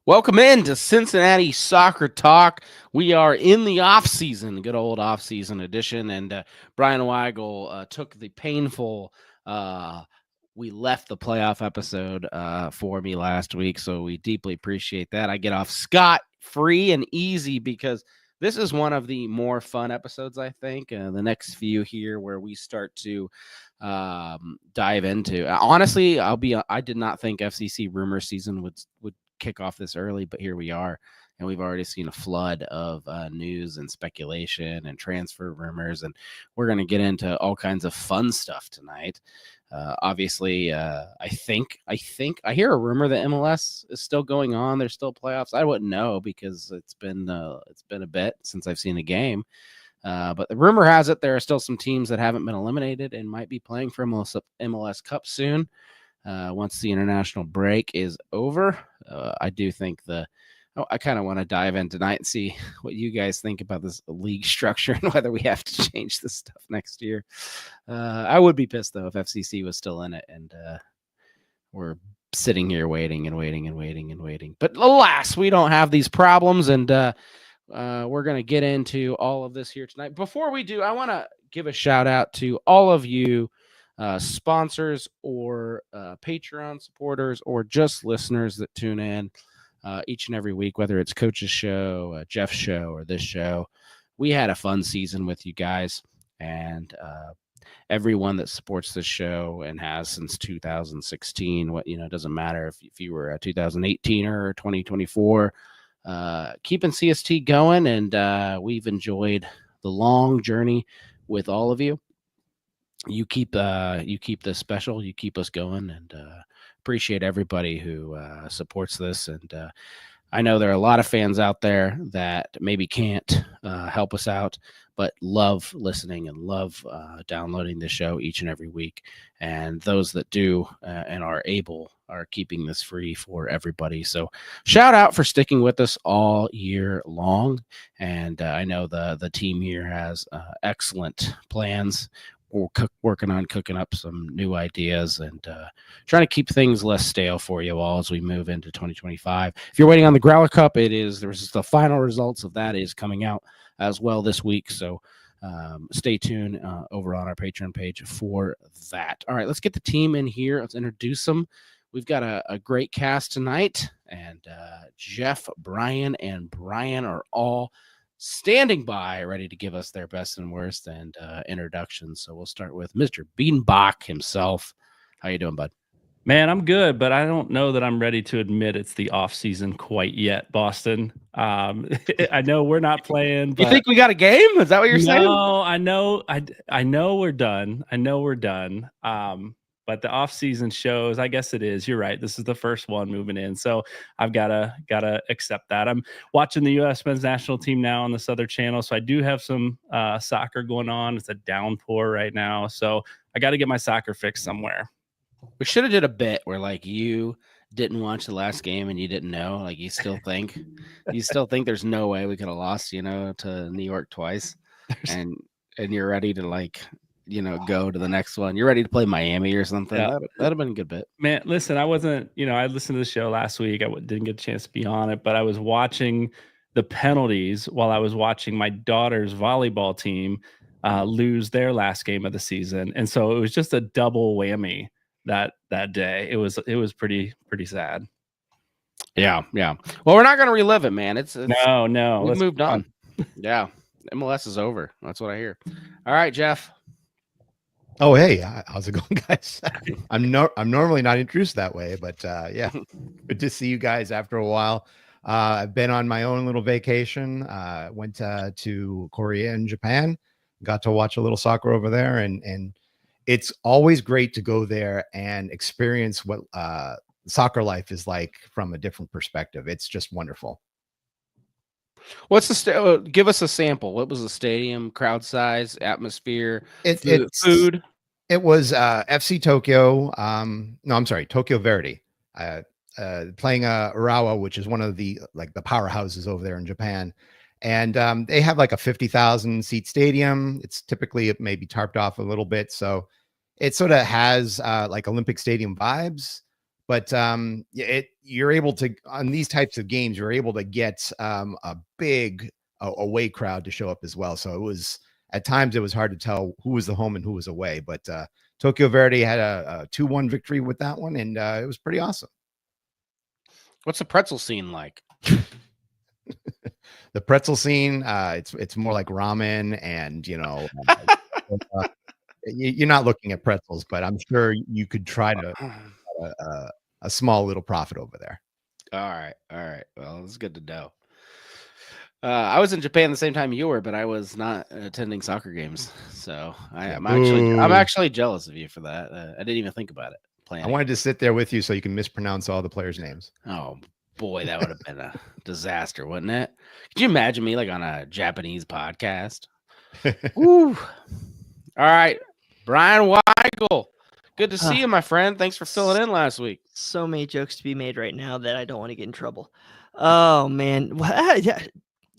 Welcome in to Cincinnati Soccer Talk. We are in the off-season, good old off-season edition, and Brian Weigel took the painful we left the playoff episode for me last week, so we deeply appreciate that. I get off scot-free and easy because this is one of the more fun episodes, I think. The next few here where we start to dive into. Honestly, I did not think FCC rumor season would kick off this early, but here we are, and we've already seen a flood of news and speculation and transfer rumors, and we're going to get into all kinds of fun stuff tonight. Obviously, I think I hear a rumor that MLS is still going on. There's still playoffs. I wouldn't know because it's been a bit since I've seen a game. But the rumor has it there are still some teams that haven't been eliminated and might be playing for MLS Cup soon. Once the international break is over, I do think I kind of want to dive in tonight and see what you guys think about this league structure and whether we have to change this stuff next year. I would be pissed though if FCC was still in it and we're sitting here waiting and waiting and waiting and waiting. But alas, we don't have these problems, and we're going to get into all of this here tonight. Before we do, I want to give a shout out to all of you sponsors or Patreon supporters or just listeners that tune in each and every week, whether it's Coach's show, Jeff's show, or this show. We had a fun season with you guys, and everyone that supports this show and has since 2016. It doesn't matter if you were a 2018 or 2024, keeping CST going, and we've enjoyed the long journey with all of you. You keep this special. You keep us going, and appreciate everybody who supports this. And I know there are a lot of fans out there that maybe can't help us out, but love listening and love downloading the show each and every week. And those that do and are able are keeping this free for everybody. So shout out for sticking with us all year long. And I know the team here has excellent plans. We're working on cooking up some new ideas and trying to keep things less stale for you all as we move into 2025. If you're waiting on the Growler Cup, there's the final results of that is coming out as well this week. So stay tuned over on our Patreon page for that. All right, let's get the team in here. Let's introduce them. We've got a great cast tonight, and Jeff, Brian, and Brian are all standing by, ready to give us their best and worst and introductions. So we'll start with Mr. Beanbach himself. How you doing, bud? Man, I'm good, but I don't know that I'm ready to admit it's the off season quite yet, Boston. I know we're not playing. But you think we got a game? Is that what you're saying? No, I know we're done. I know we're done. But the off season shows, I guess it is. You're right. This is the first one moving in, so I've gotta accept that. I'm watching the U.S. men's national team now on this other channel, so I do have some soccer going on. It's a downpour right now, so I got to get my soccer fix somewhere. We should have did a bit where like you didn't watch the last game and you didn't know, like you still think there's no way we could have lost, to New York twice, and you're ready to go to the next one. You're ready to play Miami or something. Yeah. That'd have been a good bit. Man, listen, I wasn't, I listened to the show last week. I didn't get a chance to be on it, but I was watching the penalties while I was watching my daughter's volleyball team lose their last game of the season. And so it was just a double whammy that day. It was pretty sad. Yeah. Well, we're not going to relive it, man. It's no. We've moved on. Yeah. MLS is over. That's what I hear. All right, Jeff. Oh, hey, how's it going, guys? I'm normally not introduced that way, but yeah, good to see you guys after a while. I've been on my own little vacation. Went to Korea and Japan, got to watch a little soccer over there, and it's always great to go there and experience what soccer life is like from a different perspective. It's just wonderful. What's give us a sample? What was the stadium, crowd size, atmosphere, food? It was FC Tokyo. No, I'm sorry, Tokyo Verdy. Playing Urawa, which is one of the powerhouses over there in Japan. And they have like a 50,000 seat stadium. It's typically, it may be tarped off a little bit. So it sort of has like Olympic Stadium vibes, But you're able to, on these types of games, you're able to get a big away crowd to show up as well. So it was, at times it was hard to tell who was the home and who was away. But Tokyo Verde had a 2-1 victory with that one, and it was pretty awesome. What's the pretzel scene like? The pretzel scene, it's more like ramen, and you're not looking at pretzels, but I'm sure you could try to a small little profit over there. All right. Well, it's good to know. I was in Japan the same time you were, but I was not attending soccer games, so I'm actually jealous of you for that. I didn't even think about it. I wanted to sit there with you so you can mispronounce all the players' names. Oh boy, that would have been a disaster, wouldn't it? Could you imagine me like on a Japanese podcast? Woo! All right, Brian Weigel. Good to see you, my friend. Thanks for filling in last week. So many jokes to be made right now that I don't want to get in trouble. Oh man,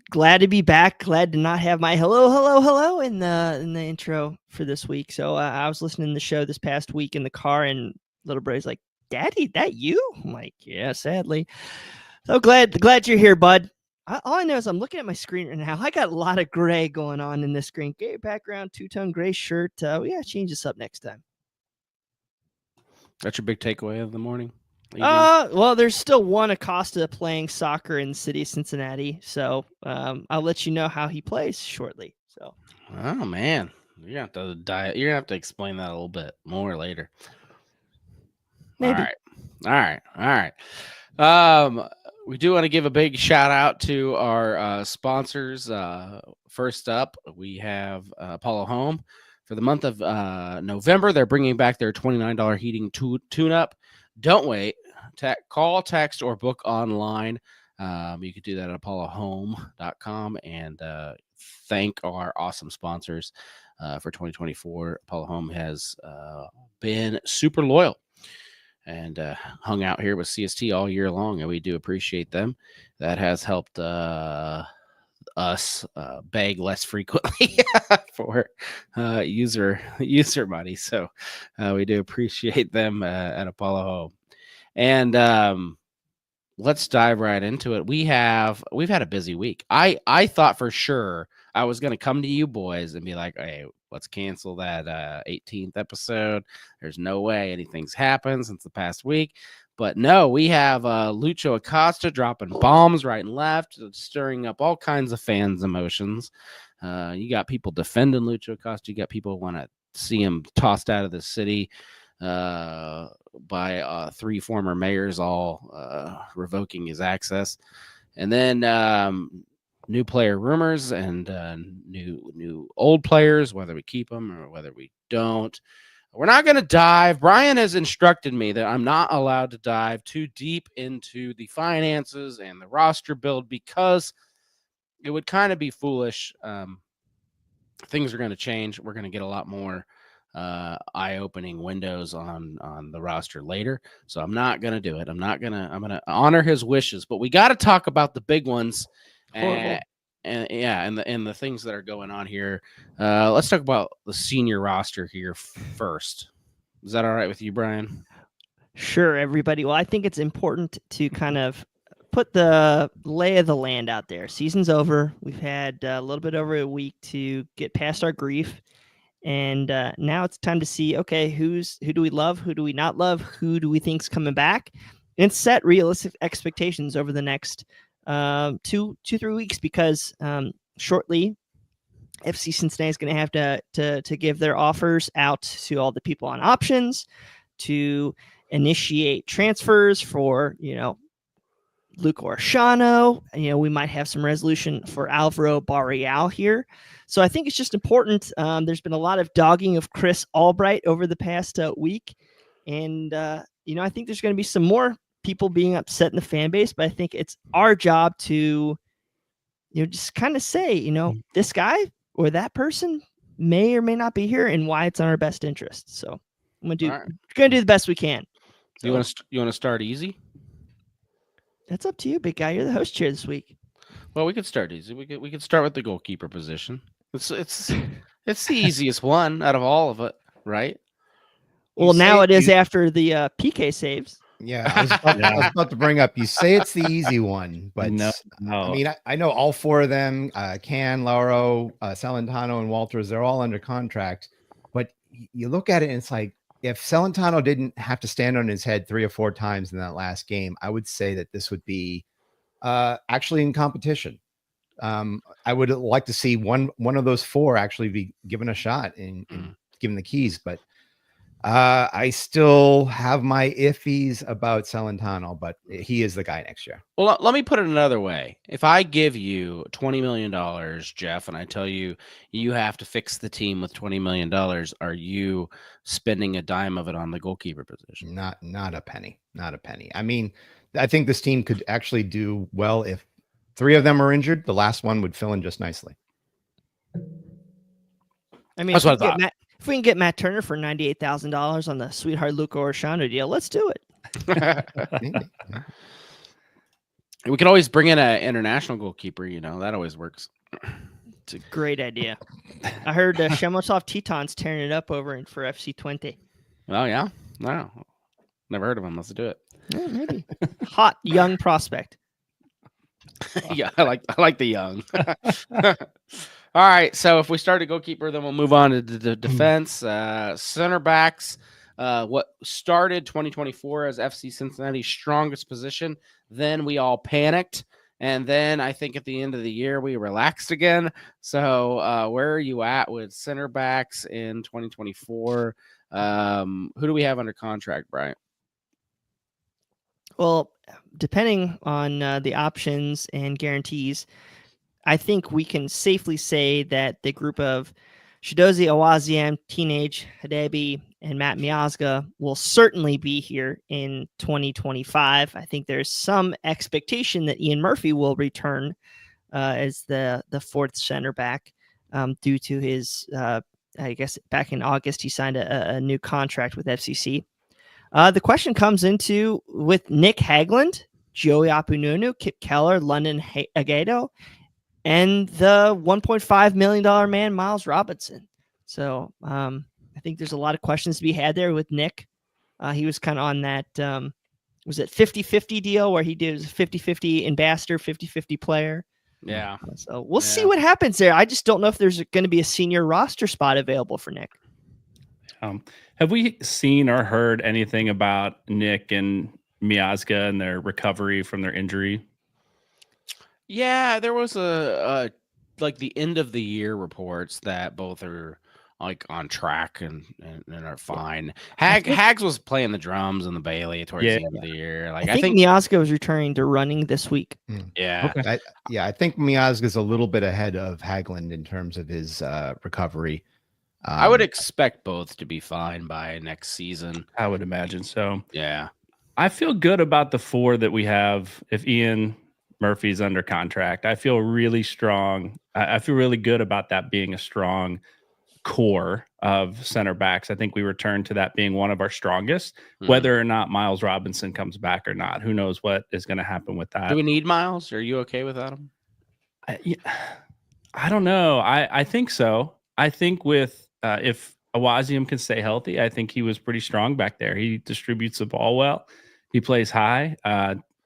glad to be back. Glad to not have my hello in the intro for this week. So I was listening to the show this past week in the car, and little bro's like, "Daddy, that you?" I'm like, "Yeah, sadly." So glad you're here, bud. All I know is I'm looking at my screen right now. I got a lot of gray going on in this screen. Gray background, two-tone gray shirt. We gotta change this up next time. That's your big takeaway of the morning? Well, there's still one Acosta playing soccer in the city of Cincinnati, so I'll let you know how he plays shortly. So, oh man, you're gonna have to explain that a little bit more later. Maybe. All right. We do want to give a big shout out to our sponsors. First up, we have Apollo Home. For the month of November, they're bringing back their $29 heating tune-up. Don't wait. Call, text, or book online. You can do that at apollohome.com, and thank our awesome sponsors for 2024. Apollo Home has been super loyal and hung out here with CST all year long, and we do appreciate them. That has helped us beg less frequently for user money. So we do appreciate them at Apollo Home. And let's dive right into it. We've had a busy week. I thought for sure I was going to come to you boys and be like, hey, let's cancel that 18th episode. There's no way anything's happened since the past week. But no, we have Lucho Acosta dropping bombs right and left, stirring up all kinds of fans' emotions. You got people defending Lucho Acosta. You got people who want to see him tossed out of the city by 3 former mayors, all revoking his access. And then new player rumors and new old players, whether we keep them or whether we don't. We're not going to dive. Brian has instructed me that I'm not allowed to dive too deep into the finances and the roster build because it would kind of be foolish. Things are going to change. We're going to get a lot more eye-opening windows on the roster later. So I'm not going to do it. I'm going to honor his wishes, but we got to talk about the big ones. And the things that are going on here. Let's talk about the senior roster here first. Is that all right with you, Brian? Sure, everybody. Well, I think it's important to kind of put the lay of the land out there. Season's over. We've had a little bit over a week to get past our grief. And now it's time to see, okay, who do we love? Who do we not love? Who do we think's coming back? And set realistic expectations over the next 2-3 weeks, because shortly FC Cincinnati is going to have to give their offers out to all the people on options, to initiate transfers for Luco Arshano. We might have some resolution for Alvaro Barreal here. So I think it's just important. There's been a lot of dogging of Chris Albright over the past week, and I think there's going to be some more people being upset in the fan base, but I think it's our job to, just kind of say, this guy or that person may or may not be here and why it's in our best interest. So I'm going to do the best we can. So, you want to start easy? That's up to you, big guy. You're the host chair this week. Well, we could start easy. We could start with the goalkeeper position. It's the easiest one out of all of it, right? Well, now it is after the PK saves. Yeah, I was about to bring up. You say it's the easy one, but No. I mean, I know all four of them: Can, Lauro, Celentano, and Walters. They're all under contract. But you look at it, and it's like if Celentano didn't have to stand on his head 3 or 4 times in that last game, I would say that this would be actually in competition. I would like to see one of those 4 actually be given a shot and given the keys, but. I still have my iffies about Celentano, but he is the guy next year. Well, let me put it another way. If I give you $20 million, Jeff, and I tell you you have to fix the team with $20 million, are you spending a dime of it on the goalkeeper position? Not a penny. Not a penny. I mean, I think this team could actually do well if 3 of them are injured. The last one would fill in just nicely. I mean, That's what I thought. If we can get Matt Turner for $98,000 on the Sweetheart Luca Orshano deal, let's do it. We could always bring in an international goalkeeper. That always works. It's a great idea. I heard Shemosov Teton's tearing it up over for FC 20. Oh yeah, no, never heard of him. Let's do it. Yeah, maybe hot young prospect. Yeah, I like the young. All right, so if we start at goalkeeper, then we'll move on to the defense. Center backs, what started 2024 as FC Cincinnati's strongest position. Then we all panicked, and then I think at the end of the year we relaxed again. So where are you at with center backs in 2024? Who do we have under contract, Brian? Well, depending on the options and guarantees, I think we can safely say that the group of Shidozi Awaziem, Teenage Hadebi, and Matt Miazga will certainly be here in 2025. I think there's some expectation that Ian Murphy will return as the 4th center back due to his, I guess back in August, he signed a new contract with FCC. The question comes into with Nick Hagland, Joey Apununu, Kip Keller, London Agedo, and the $1.5 million man, Miles Robinson. So I think there's a lot of questions to be had there with Nick. He was kind of on that, was it 50-50 deal where he did 50-50 ambassador, 50-50 player. Yeah. So we'll see what happens there. I just don't know if there's going to be a senior roster spot available for Nick. Have we seen or heard anything about Nick and Miazga and their recovery from their injury? Yeah, there was a like the end of the year reports that both are like on track and are fine. Hags was playing the drums in the Bailey towards the end of the year. Like I think Miazga was returning to running this week. Yeah. Okay. I think Miazga's a little bit ahead of Hagland in terms of his recovery. I would expect both to be fine by next season. I would imagine so. Yeah. I feel good about the 4 that we have. If Ian Murphy's under contract, I feel really strong. I feel really good about that being a strong core of center backs. I think we return to that being one of our strongest, whether or not Miles Robinson comes back or not. Who knows what is going to happen with that? Do we need Miles? Are you okay without him? I don't know. I think so. I think with if Awaziem can stay healthy, I think he was pretty strong back there. He distributes the ball well. He plays high.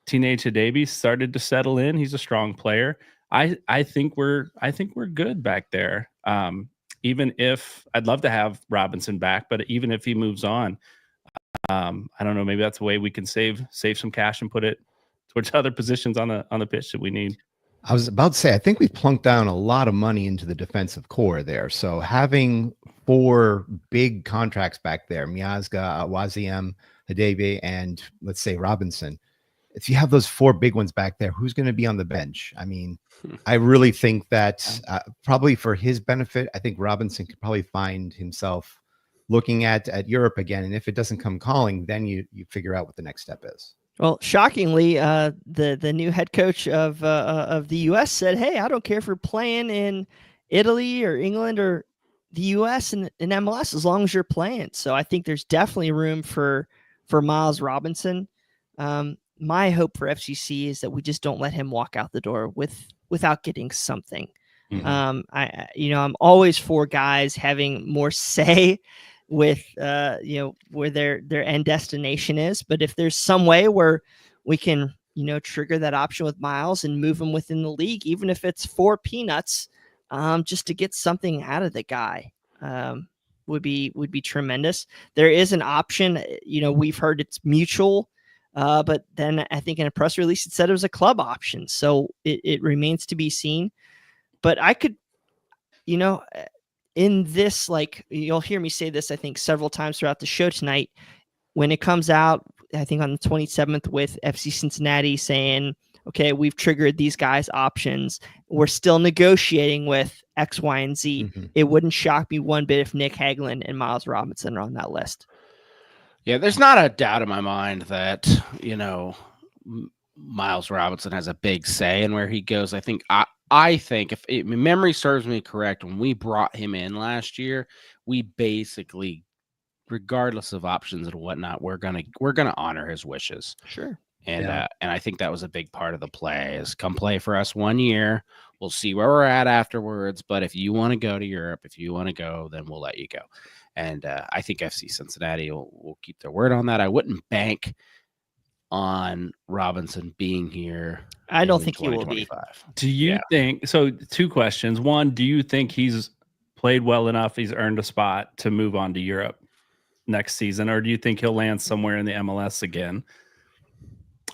Teenage Hadebi started to settle in. He's a strong player. I think we're good back there. Even if I'd love to have Robinson back, but even if he moves on, I don't know. Maybe that's a way we can save some cash and put it towards other positions on the pitch that we need. I was about to say, I think we've plunked down a lot of money into the defensive core there. So having 4 big contracts back there, Miazga, Awaziem, Hadebi, and let's say Robinson. If you have those 4 big ones back there, who's going to be on the bench? I mean, I really think that probably for his benefit, I think Robinson could probably find himself looking at Europe again. And if it doesn't come calling, then you figure out what the next step is. Well, shockingly, the new head coach of the U.S. said, "Hey, I don't care if we're playing in Italy or England or the U.S. and in MLS as long as you're playing." So I think there's definitely room for Miles Robinson. My hope for FCC is that we just don't let him walk out the door without getting something. I'm always for guys having more say with where their end destination is. But if there's some way where we can trigger that option with Miles and move him within the league, even if it's for peanuts, just to get something out of the guy, would be tremendous. There is an option, we've heard it's mutual, but then I think in a press release it said it was a club option, so it remains to be seen. But I could, in this, like, you'll hear me say this, I think, several times throughout the show tonight, when it comes out, I think on the 27th, with FC Cincinnati saying, okay, we've triggered these guys' options, we're still negotiating with X, Y, and Z. Mm-hmm. It wouldn't shock me one bit if Nick Hagglund and Miles Robinson are on that list. Yeah, there's not a doubt in my mind that, Miles Robinson has a big say in where he goes. I think if memory serves me correct, when we brought him in last year, we basically, regardless of options and whatnot, we're gonna honor his wishes. Sure. And I think that was a big part of the play, is come play for us 1 year. We'll see where we're at afterwards. But if you want to go to Europe, if you want to go, then we'll let you go. And I think FC Cincinnati will keep their word on that. I wouldn't bank on Robinson being here. I don't think he will be. Do you think so? 2 questions. One, do you think he's played well enough, he's earned a spot to move on to Europe next season, or do you think he'll land somewhere in the MLS again?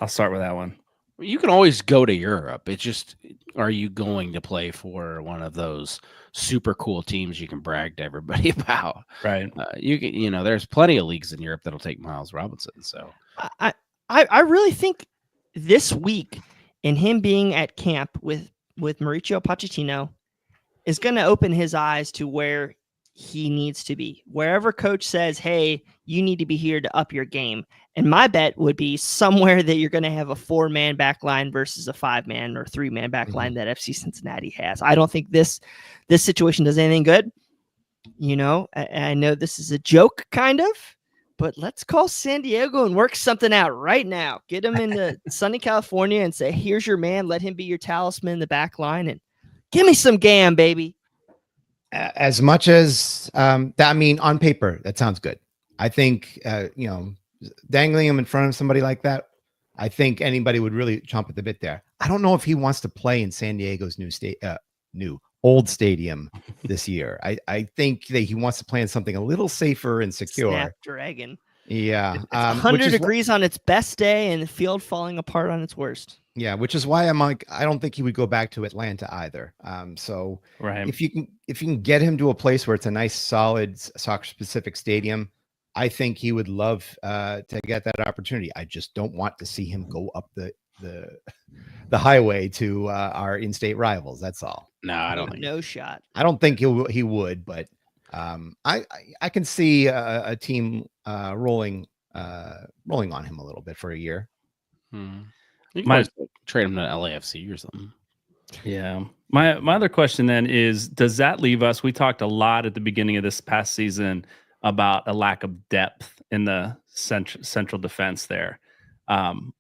I'll start with that one. You can always go to Europe. It's just, are you going to play for one of those super cool teams you can brag to everybody about? Right. There's plenty of leagues in Europe that'll take Miles Robinson. So I really think this week, and him being at camp with Mauricio Pochettino, is going to open his eyes to where he needs to be. Wherever coach says, hey, you need to be here to up your game. And my bet would be somewhere that you're going to have a 4-man back line versus a 5-man or 3-man back line that FC Cincinnati has. I don't think this situation does anything good. I know this is a joke kind of, but let's call San Diego and work something out right now. Get him into sunny California and say, here's your man. Let him be your talisman in the back line and give me some gam, baby. As much as on paper, that sounds good. I think, dangling him in front of somebody like that, I think anybody would really chomp at the bit there. I don't know if he wants to play in San Diego's new old stadium this year. I think that he wants to play in something a little safer and secure. Snapdragon. Yeah. It's 100 degrees on its best day and the field falling apart on its worst. Yeah, which is why I'm like, I don't think he would go back to Atlanta either. So right. if you can get him to a place where it's a nice, solid soccer-specific stadium, I think he would love to get that opportunity. I just don't want to see him go up the highway to our in-state rivals. That's all. No, I don't think no shot. I don't think he would, but I can see a team rolling on him a little bit for a year. You can trade him to LAFC or something. Yeah. My other question then is, does that leave us? We talked a lot at the beginning of this past season about a lack of depth in the central defense there.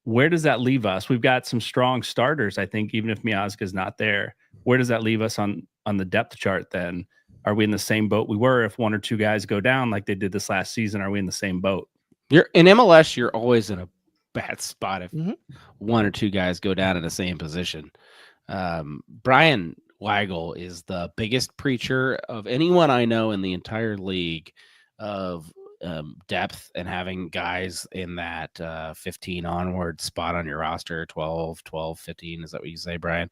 Where does that leave us? We've got some strong starters, I think, even if Miazga's not there. Where does that leave us on the depth chart then? Are we in the same boat we were? If 1 or 2 guys go down like they did this last season, are we in the same boat? You're in MLS, you're always in a bad spot if 1 or 2 guys go down in the same position. Brian Weigel is the biggest preacher of anyone I know in the entire league of depth and having guys in that 15 onward spot on your roster, 12, 15. Is that what you say, Brian?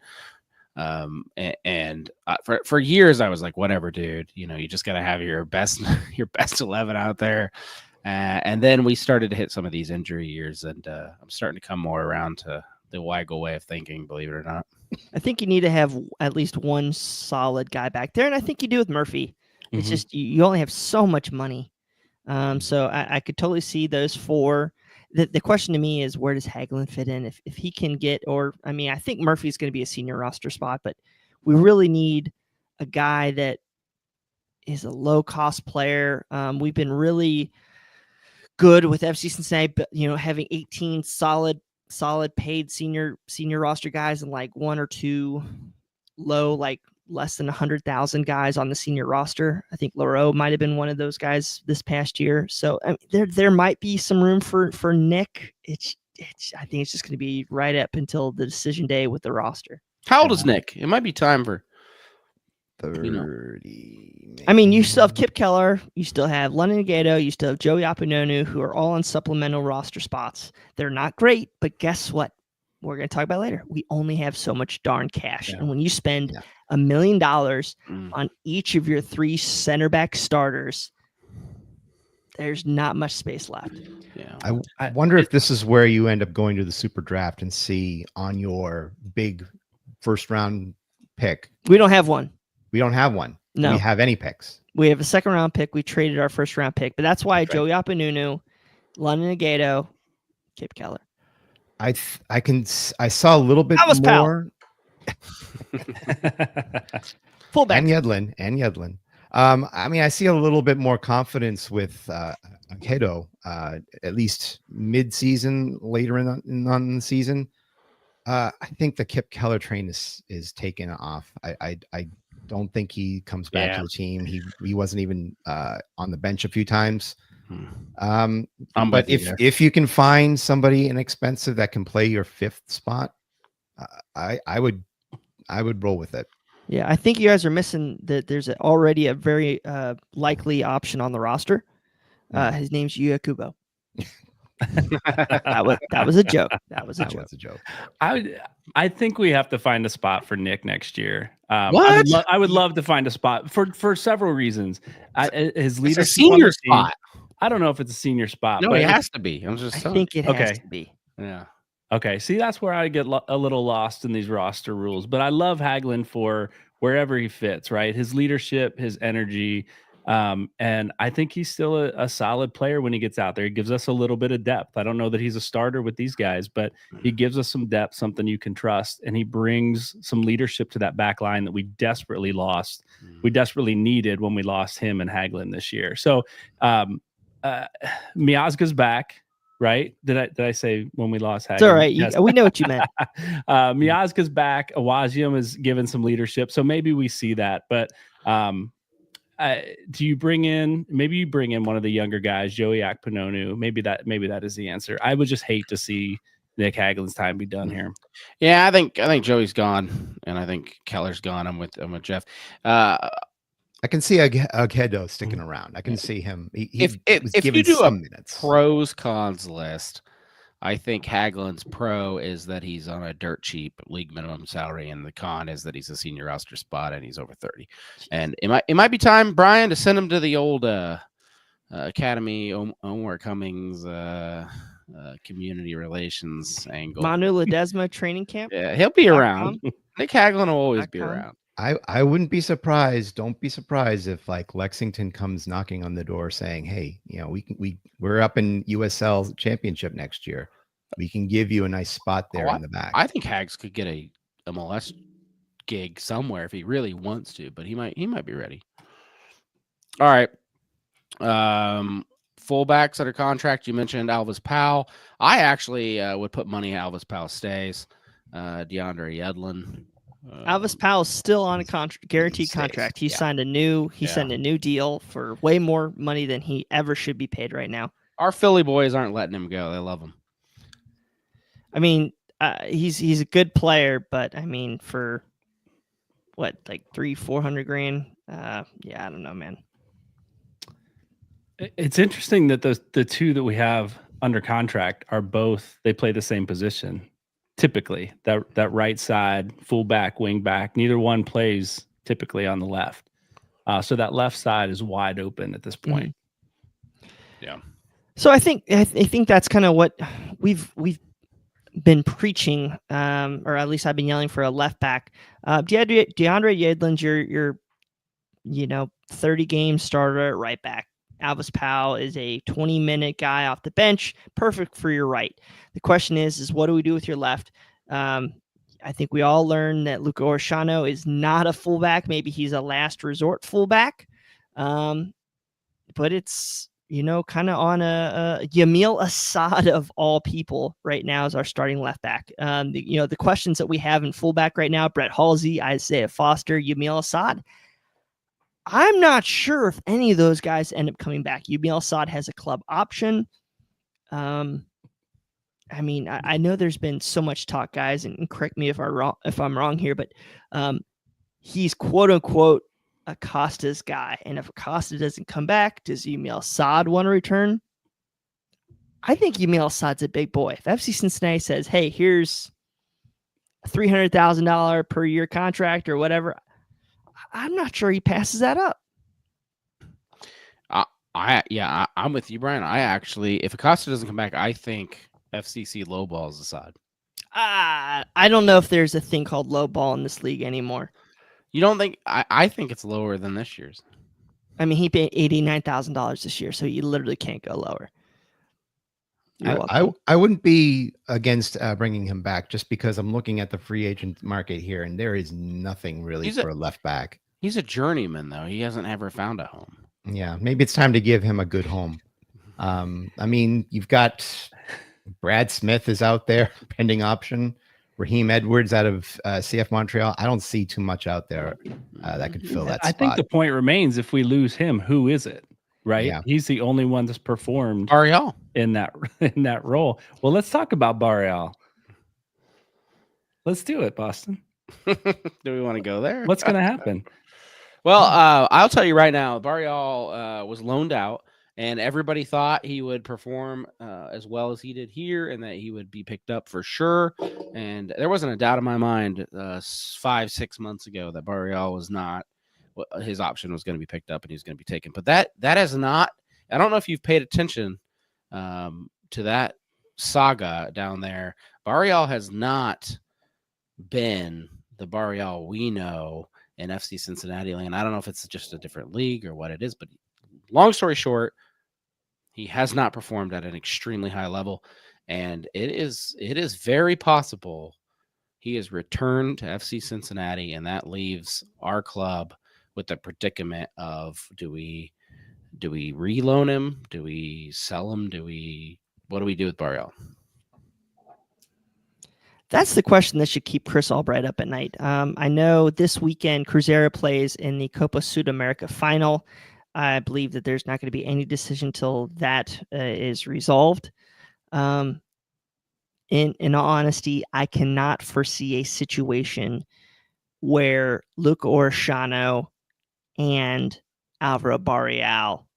For years I was like, whatever, dude, you just got to have your best 11 out there. And then we started to hit some of these injury years, and I'm starting to come more around to the Weigel way of thinking, believe it or not. I think you need to have at least one solid guy back there, and I think you do with Murphy. It's just you only have so much money. So I could totally see those 4. The question to me is, where does Hagglund fit in? If he can get, I think Murphy's going to be a senior roster spot, but we really need a guy that is a low-cost player. We've been really good with FC Cincinnati, but having 18 solid paid senior roster guys and like 1 or 2 low, like less than 100,000 guys on the senior roster. I think Leroux might have been one of those guys this past year. So I mean, there might be some room for Nick. I think it's just going to be right up until the decision day with the roster. How old is Nick? It might be time for 30. I mean, you still have Kip Keller, you still have London Gato, you still have Joey Apononu, who are all on supplemental roster spots. They're not great, but guess what? We're going to talk about later. We only have so much darn cash. Yeah. And when you spend $1 million on each of your 3 center back starters, there's not much space left. Yeah. I wonder if this is where you end up going to the super draft and see on your big first round pick. We don't have one. We don't have one. No. Do we have any picks? We have a second round pick. We traded our first round pick, but that's why Right. Joey Aponunu, London Gato, Kip Keller. I saw a little bit Alice Powell. more. Fullback. And Yedlin. I mean, I see a little bit more confidence with Cato, at least mid-season, later on the season. I think the Kip Keller train is taken off. I don't think he comes back to the team. He wasn't even on the bench a few times. But if you can find somebody inexpensive that can play your 5th spot, I would roll with it. Yeah, I think you guys are missing that there's already a very likely option on the roster. His name's Yuya Kubo. that was a joke. That was a joke. I think we have to find a spot for Nick next year. What? I would love to find a spot for several reasons. His leadership, It's a senior spot. I don't know if it's a senior spot. No, but it has to be. I'm just I telling think it has Okay. to be. Yeah. Okay, see, that's where I get a little lost in these roster rules. But I love Hagelin for wherever he fits, right? His leadership, his energy. And I think he's still a solid player when he gets out there. He gives us a little bit of depth. I don't know that he's a starter with these guys, but he gives us some depth, something you can trust. And he brings some leadership to that back line that we desperately lost. We desperately needed when we lost him and Hagelin this year. So Miazga's back. Right? Did I say when we lost Hagelin? It's all right. Yes. We know what you meant. Miazga's back. Awajium is given some leadership. So maybe we see that. But do you bring in one of the younger guys, Joey Akpononu? Maybe that is the answer. I would just hate to see Nick Hagelin's time be done here. Yeah, I think Joey's gone, and I think Keller's gone. I'm with Jeff. I can see Aghedo sticking around. I can see him. If you do some minutes. Pros cons list, I think Hagelin's pro is that he's on a dirt cheap league minimum salary, and the con is that he's a senior roster spot and he's over 30. And it might be time, Brian, to send him to the old academy, Omar Cummings community relations angle. Manu Ledesma training camp. Yeah, he'll be around. Nick Hagelin will always be around. I wouldn't be surprised. Don't be surprised if like Lexington comes knocking on the door saying, "Hey, we're up in USL championship next year. We can give you a nice spot there in the back." I think Hags could get a MLS gig somewhere if he really wants to, but he might be ready. All right. Fullbacks under contract. You mentioned Alvis Powell. I actually would put money Alvis Powell stays. DeAndre Yedlin. Alvis Powell's still on a guaranteed contract. He signed a new deal for way more money than he ever should be paid right now. Our Philly boys aren't letting him go. They love him. I mean, he's a good player, but I mean, for what, like $300,000-400,000 grand? Yeah, I don't know, man. It's interesting that the two that we have under contract are both, they play the same position. Typically, that right side, fullback, wing back, neither one plays typically on the left. So that left side is wide open at this point. Mm-hmm. Yeah. So I think that's kind of what we've been preaching, or at least I've been yelling for a left back. DeAndre Yedlin's your 30-game starter at right back. Alvis Powell is a 20-minute guy off the bench, perfect for your right. The question is what do we do with your left? I think we all learned that Lucho Acosta is not a fullback. Maybe he's a last resort fullback. But it's, kind of on a Yamil Assad of all people right now is our starting left back. The questions that we have in fullback right now, Brett Halsey, Isaiah Foster, Yamil Assad. I'm not sure if any of those guys end up coming back. Yamil Assad has a club option. I know there's been so much talk, guys, and correct me if I'm wrong here, but he's quote unquote Acosta's guy. And if Acosta doesn't come back, does Yamil Assad want to return? I think Yamil Assad's a big boy. If FC Cincinnati says, hey, here's a $300,000 per year contract or whatever, I'm not sure he passes that up. I'm with you, Brian. I actually, if Acosta doesn't come back, I think FCC lowballs Assad. I don't know if there's a thing called low ball in this league anymore. You don't think? I think it's lower than this year's. I mean, he paid $89,000 this year, so you literally can't go lower. I wouldn't be against bringing him back just because I'm looking at the free agent market here, and there is nothing really for a left back. He's a journeyman, though. He hasn't ever found a home. Yeah, maybe it's time to give him a good home. I mean, you've got Brad Smith is out there, pending option. Raheem Edwards out of CF Montreal. I don't see too much out there that could fill that spot. I think the point remains, if we lose him, who is it? Right? Yeah. He's the only one that's performed Barreal in that role. Well, let's talk about Barreal. Let's do it, Boston. Do we want to go there? What's going to happen? Well, I'll tell you right now, Barreal was loaned out, and everybody thought he would perform as well as he did here and that he would be picked up for sure. And there wasn't a doubt in my mind 5-6 months ago that Barreal was not, his option was going to be picked up and he was going to be taken. But that has not, I don't know if you've paid attention to that saga down there. Barreal has not been the Barreal we know in FC Cincinnati land. I don't know if it's just a different league or what it is, but long story short, he has not performed at an extremely high level, and it is very possible he is returned to FC Cincinnati, and that leaves our club with the predicament of do we reloan him? Do we sell him? What do we do with Barreal? That's the question that should keep Chris Albright up at night. I know this weekend Cruzeiro plays in the Copa Sudamerica final. I believe that there's not going to be any decision till that is resolved. In all honesty, I cannot foresee a situation where Lucho Acosta and Alvaro Barreal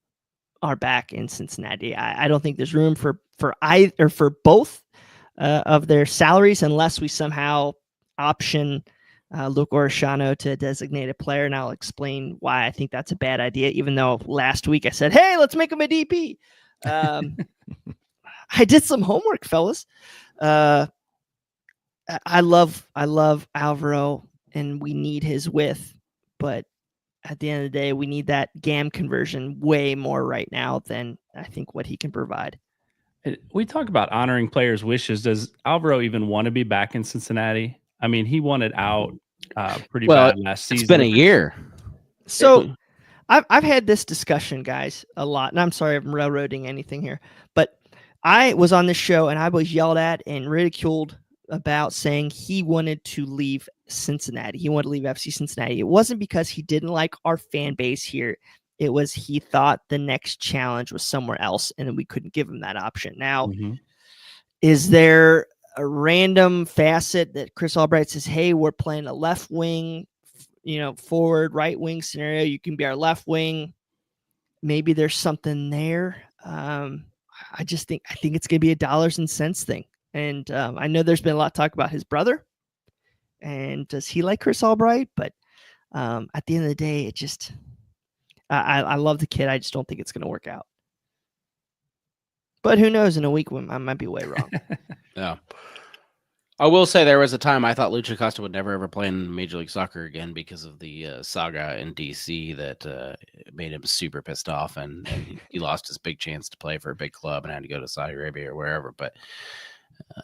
are back in Cincinnati. I don't think there's room for either, for both of their salaries, unless we somehow option Lucho Acosta to a designated player, and I'll explain why I think that's a bad idea, even though last week I said, hey, let's make him a DP. I did some homework, fellas. I love Alvaro, and we need his width, but at the end of the day, we need that GAM conversion way more right now than I think what he can provide. We talk about honoring players' wishes. Does Alvaro even want to be back in Cincinnati? I mean, he wanted out pretty bad last season. It's been a year. So I've had this discussion, guys, a lot. And I'm sorry if I'm railroading anything here. But I was on this show and I was yelled at and ridiculed about saying he wanted to leave Cincinnati. He wanted to leave FC Cincinnati. It wasn't because he didn't like our fan base here. It was he thought the next challenge was somewhere else, and we couldn't give him that option. Now, is there a random facet that Chris Albright says, hey, we're playing a left wing, forward, right wing scenario. You can be our left wing. Maybe there's something there. I think it's going to be a dollars and cents thing. And I know there's been a lot of talk about his brother. And does he like Chris Albright? But at the end of the day, it just... I love the kid. I just don't think it's going to work out. But who knows? In a week, I might be way wrong. Yeah. I will say there was a time I thought Lucho Acosta would never ever play in Major League Soccer again because of the saga in D.C. that made him super pissed off, and he lost his big chance to play for a big club and had to go to Saudi Arabia or wherever. But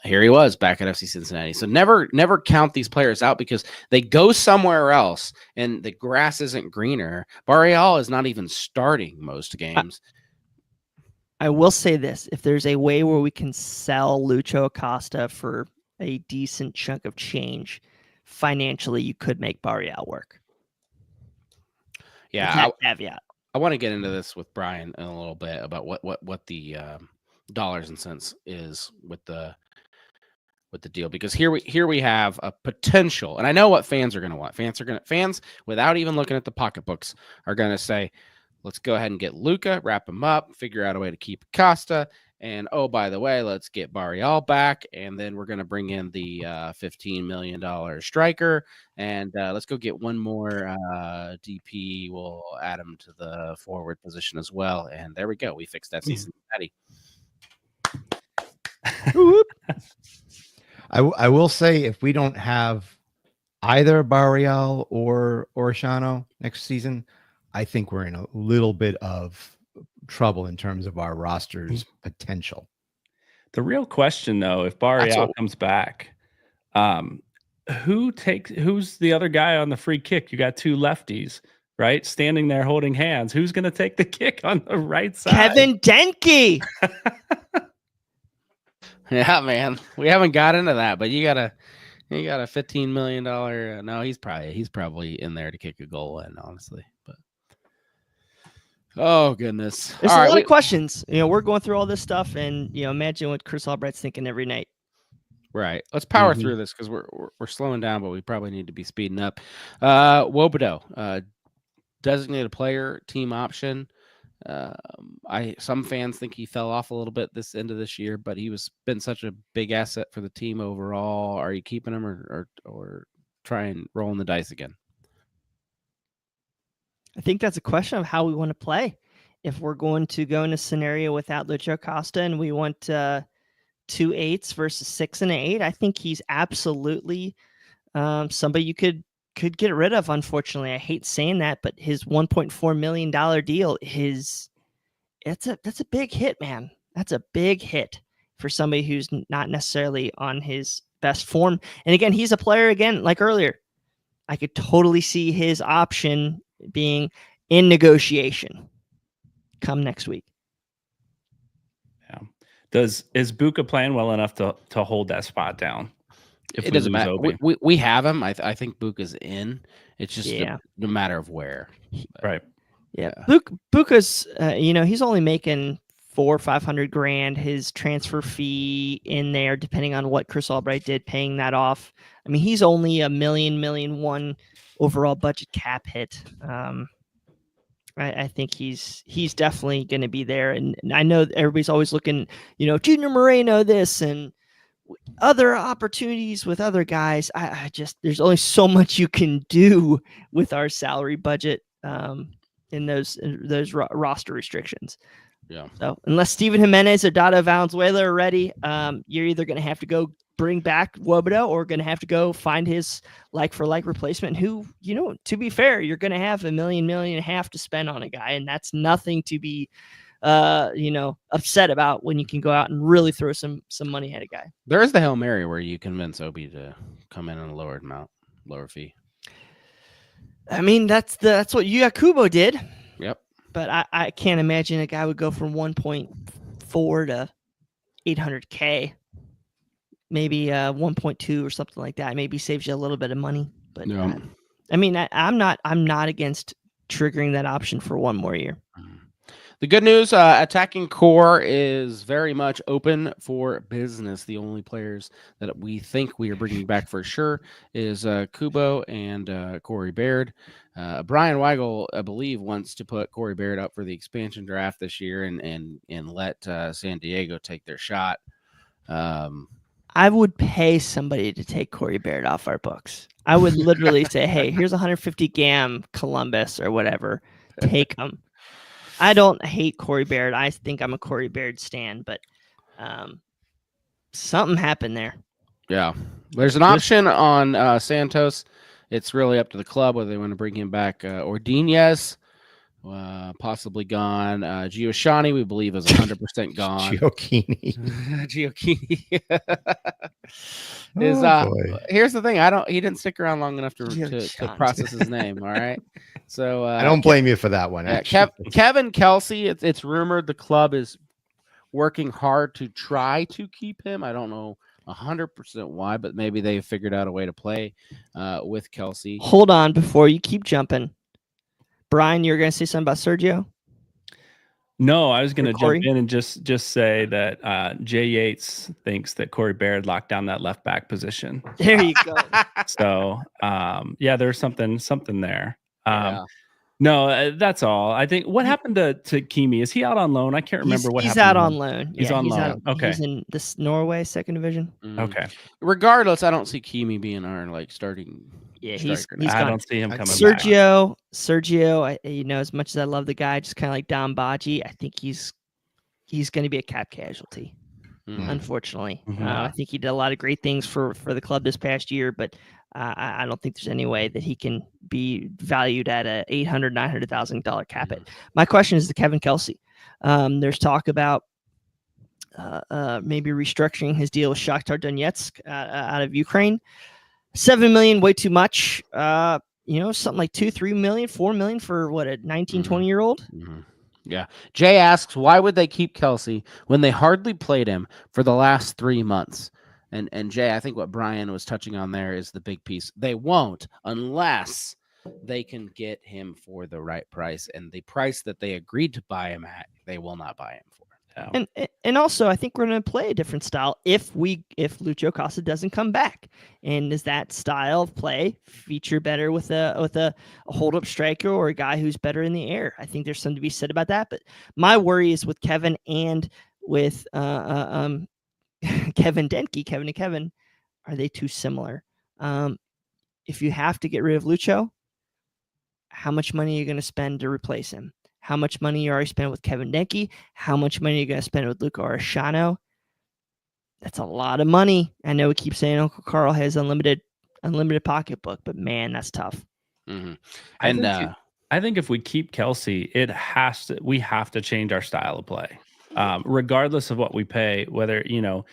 here he was back at FC Cincinnati. So never count these players out because they go somewhere else and the grass isn't greener. Barreal is not even starting most games. I will say this: if there's a way where we can sell Lucho Acosta for a decent chunk of change, financially, you could make Barrial work. Yeah, With that caveat. I want to get into this with Brian in a little bit about what the dollars and cents is with the deal, because here we have a potential, and I know what fans are going to want. Fans without even looking at the pocketbooks are going to say, let's go ahead and get Luca, wrap him up, figure out a way to keep Acosta, and oh, by the way, let's get Barrial back, and then we're going to bring in the $15 million striker, and let's go get one more DP. We'll add him to the forward position as well, and there we go. We fixed FC Cincinnati. I will say, if we don't have either Barrial or Shano next season, I think we're in a little bit of trouble in terms of our roster's potential. The real question, though, if Barrial comes back, who's the other guy on the free kick? You got two lefties, right, standing there holding hands. Who's going to take the kick on the right side? Kevin Denkey. Yeah, man, we haven't got into that, but you got a $15 million. No, he's probably in there to kick a goal in, honestly. But oh goodness, there's a lot of questions. We're going through all this stuff, and imagine what Chris Albright's thinking every night. Right. Let's power through this, because we're slowing down, but we probably need to be speeding up. Wobodeau, designated player, team option. Some fans think he fell off a little bit this end of this year, but he been such a big asset for the team overall. Are you keeping him or try and rolling the dice again? I think that's a question of how we want to play. If we're going to go in a scenario without Lucho Acosta and we want 2 8s versus 6 and 8, I think he's absolutely somebody you could get rid of. Unfortunately, I hate saying that, but his $1.4 million deal that's a big hit, man. That's a big hit for somebody who's not necessarily on his best form. And again, he's a player, again, like earlier, I could totally see his option being in negotiation come next week. Yeah. Is Buka playing well enough to hold that spot down? It doesn't matter. We have him. I think Buka's in. It's just no matter of where. Right. Yeah. Buka's, he's only making $400,000 or $500,000. His transfer fee in there, depending on what Chris Albright did, paying that off. I mean, he's only $1 million overall budget cap hit. I think he's definitely going to be there. And I know everybody's always looking, Junior Moreno, this and other opportunities with other guys. I just, there's only so much you can do with our salary budget in those roster restrictions. Yeah. So unless Steven Jimenez or Dado Valenzuela are ready, you're either going to have to go bring back Wobodeau or going to have to go find his like-for-like replacement who, to be fair, you're going to have $1 million and a half to spend on a guy. And that's nothing to be, upset about when you can go out and really throw some money at a guy. There is the Hail Mary where you convince Obi to come in on a lower fee. I mean, that's what Kubo did. Yep. But I can't imagine a guy would go from 1.4 to 800K. Maybe 1.2 or something like that. Maybe saves you a little bit of money. But yeah. I mean, I'm not against triggering that option for one more year. The good news, attacking core is very much open for business. The only players that we think we are bringing back for sure is Kubo and Corey Baird. Brian Weigel, I believe, wants to put Corey Baird up for the expansion draft this year and let San Diego take their shot. I would pay somebody to take Corey Baird off our books. I would literally say, hey, here's 150 GAM Columbus or whatever. Take them. I don't hate Corey Baird. I think I'm a Corey Baird stan, but something happened there. Yeah. There's an option on Santos. It's really up to the club whether they want to bring him back. Ordinez, possibly gone. Gioshani, we believe, is 100% gone. Giochini. Here's the thing. He didn't stick around long enough to process his name. All right. So I don't blame you for that one. Kevin Kelsey, it's rumored the club is working hard to try to keep him. I don't know 100% why, but maybe they figured out a way to play with Kelsey. Hold on before you keep jumping. Brian, you're going to say something about Sergio? No, I was going to Corey? jump in and just say that Jay Yates thinks that Corey Baird locked down that left back position. There you go. So, yeah, there's something there. Yeah. No, that's all. I think what happened to Kévin? Is he out on loan? I can't remember what he's happened. out on loan. He's Yeah, on he's loan. out. Okay. He's in this Norway second division. Okay. Regardless, I don't see Kévin being our like starting. Yeah, he's striker now. I gone. don't see him coming back. Sergio, as much as I love the guy, just kind of like Don Baji, I think he's going to be a cap casualty. Unfortunately, I think he did a lot of great things for the club this past year, but I don't think there's any way that he can be valued at a $800,000-$900,000 cap hit. My question is to Kevin Kelsey. There's talk about maybe restructuring his deal with Shakhtar Donetsk out of Ukraine. $7 million, way too much. Something like $2-3 million, $4 million for what, a 19, 20-year-old? Yeah. Jay asks, why would they keep Kelsey when they hardly played him for the last 3 months? And Jay, I think what Brian was touching on there is the big piece. They won't unless they can get him for the right price, and the price that they agreed to buy him at, they will not buy him for. And also, I think we're going to play a different style if Lucho Acosta doesn't come back. And does that style of play feature better with a hold up striker or a guy who's better in the air? I think there's something to be said about that. But my worry is with Kévin and with Kévin Denkey, Kévin and Kévin, are they too similar? If you have to get rid of Lucho, how much money are you going to spend to replace him? How much money you already spent with Kévin Denkey? How much money are you going to spend with Luca Arashano? That's a lot of money. I know we keep saying Uncle Carl has unlimited pocketbook, but man, that's tough. Mm-hmm. And I think if we keep Kelsey, we have to change our style of play, regardless of what we pay, whether $3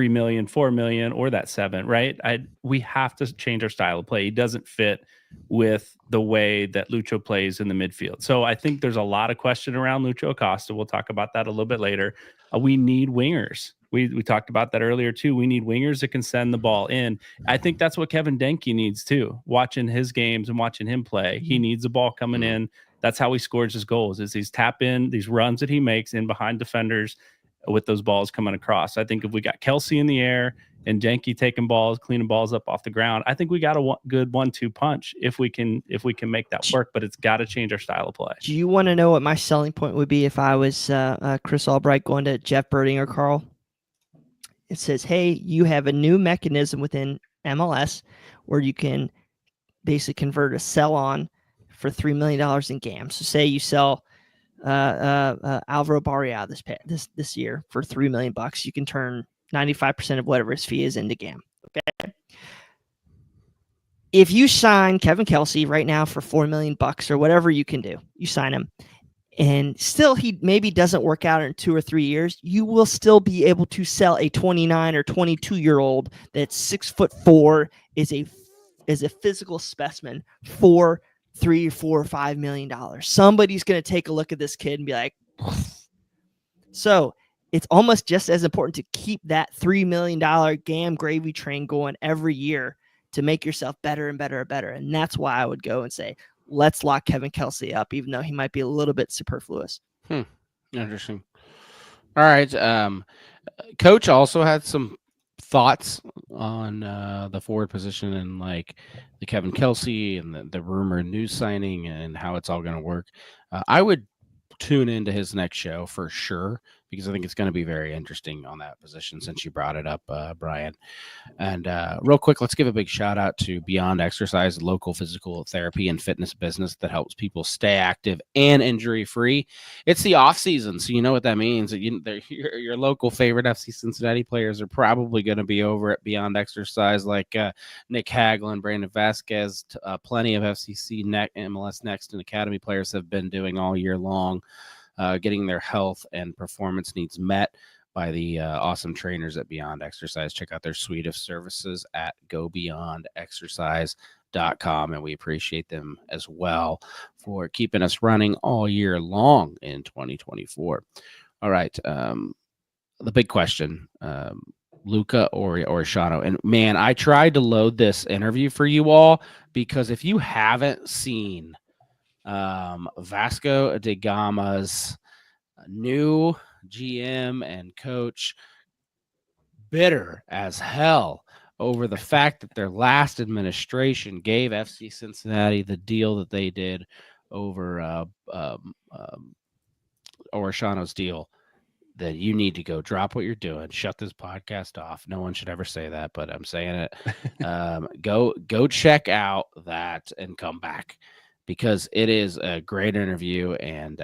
million, $4 million, or that $7 million, right? We have to change our style of play. He doesn't fit with the way that Lucho plays in the midfield. So I think there's a lot of question around Lucho Acosta. We'll talk about that a little bit later. We need wingers. We talked about that earlier too. We need wingers that can send the ball in. I think that's what Kévin Denkey needs too. Watching his games and watching him play, he needs the ball coming in. That's how he scores his goals, is these tap in, these runs that he makes in behind defenders with those balls coming across. I think if we got Kelsey in the air and Denkey taking balls, cleaning balls up off the ground, I think we got a good 1-2 punch if we can make that work. But it's got to change our style of play. Do you want to know what my selling point would be if I was Chris Albright going to Jeff Birding or Carl? It says, hey, you have a new mechanism within MLS where you can basically convert a sell on for $3 million in GAM. So say you sell Alvaro Barria this year for $3 million, you can turn 95% of whatever his fee is into GAM. Okay. If you sign Kevin Kelsey right now for $4 million or whatever you can do, you sign him, and still he maybe doesn't work out in 2 or 3 years, you will still be able to sell a 29 or 22-year-old that's 6'4", is a physical specimen for $3, $4, or $5 million. Somebody's going to take a look at this kid and be like, so it's almost just as important to keep that $3 million GAM gravy train going every year to make yourself better and better and better. And that's why I would go and say, let's lock Kevin Kelsey up, even though he might be a little bit superfluous. Interesting. All right. Coach also had some thoughts on the forward position and like the Kevin Kelsey and the rumor news signing and how it's all going to work. I would tune into his next show for sure, because I think it's going to be very interesting on that position since you brought it up, Brian. And real quick, let's give a big shout out to Beyond Exercise, local physical therapy and fitness business that helps people stay active and injury free. It's the off season, so you know what that means. Your local favorite FC Cincinnati players are probably going to be over at Beyond Exercise, like Nick Hagelin, Brandon Vasquez, plenty of FCC MLS Next and Academy players have been doing all year long. Getting their health and performance needs met by the awesome trainers at Beyond Exercise. Check out their suite of services at gobeyondexercise.com, and we appreciate them as well for keeping us running all year long in 2024. All right. the big question, Luca or Shano. And man, I tried to load this interview for you all because if you haven't seen Vasco da Gama's new GM and coach bitter as hell over the fact that their last administration gave FC Cincinnati the deal that they did over Orishano's deal, that you need to go drop what you're doing, shut this podcast off. No one should ever say that, but I'm saying it. Go check out that and come back, because it is a great interview, and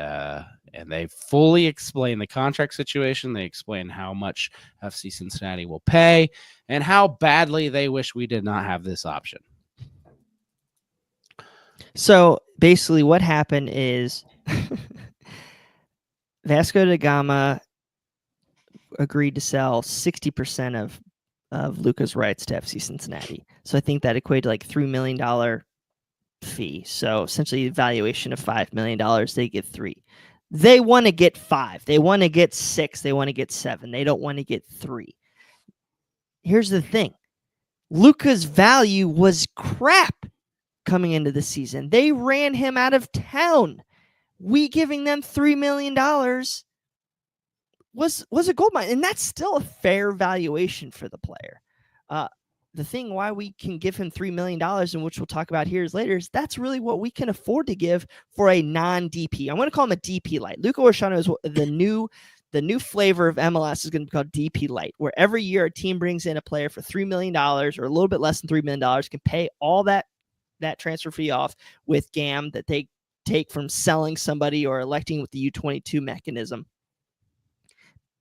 they fully explain the contract situation. They explain how much FC Cincinnati will pay and how badly they wish we did not have this option. So basically what happened is Vasco da Gama agreed to sell 60% of Luca's rights to FC Cincinnati. So I think that equated to like $3 million fee. So essentially the valuation of $5 million, they get 3. They want to get 5. They want to get 6. They want to get 7. They don't want to get 3. Here's the thing. Luca's value was crap coming into the season. They ran him out of town. We giving them $3 million was a gold mine, and that's still a fair valuation for the player. The thing why we can give him $3 million, and which we'll talk about here later, is that's really what we can afford to give for a non-DP. I'm going to call him a DP light. Luca Orishano is the new flavor of MLS is going to be called DP light, where every year a team brings in a player for $3 million or a little bit less than $3 million, can pay all that transfer fee off with GAM that they take from selling somebody or electing with the U22 mechanism.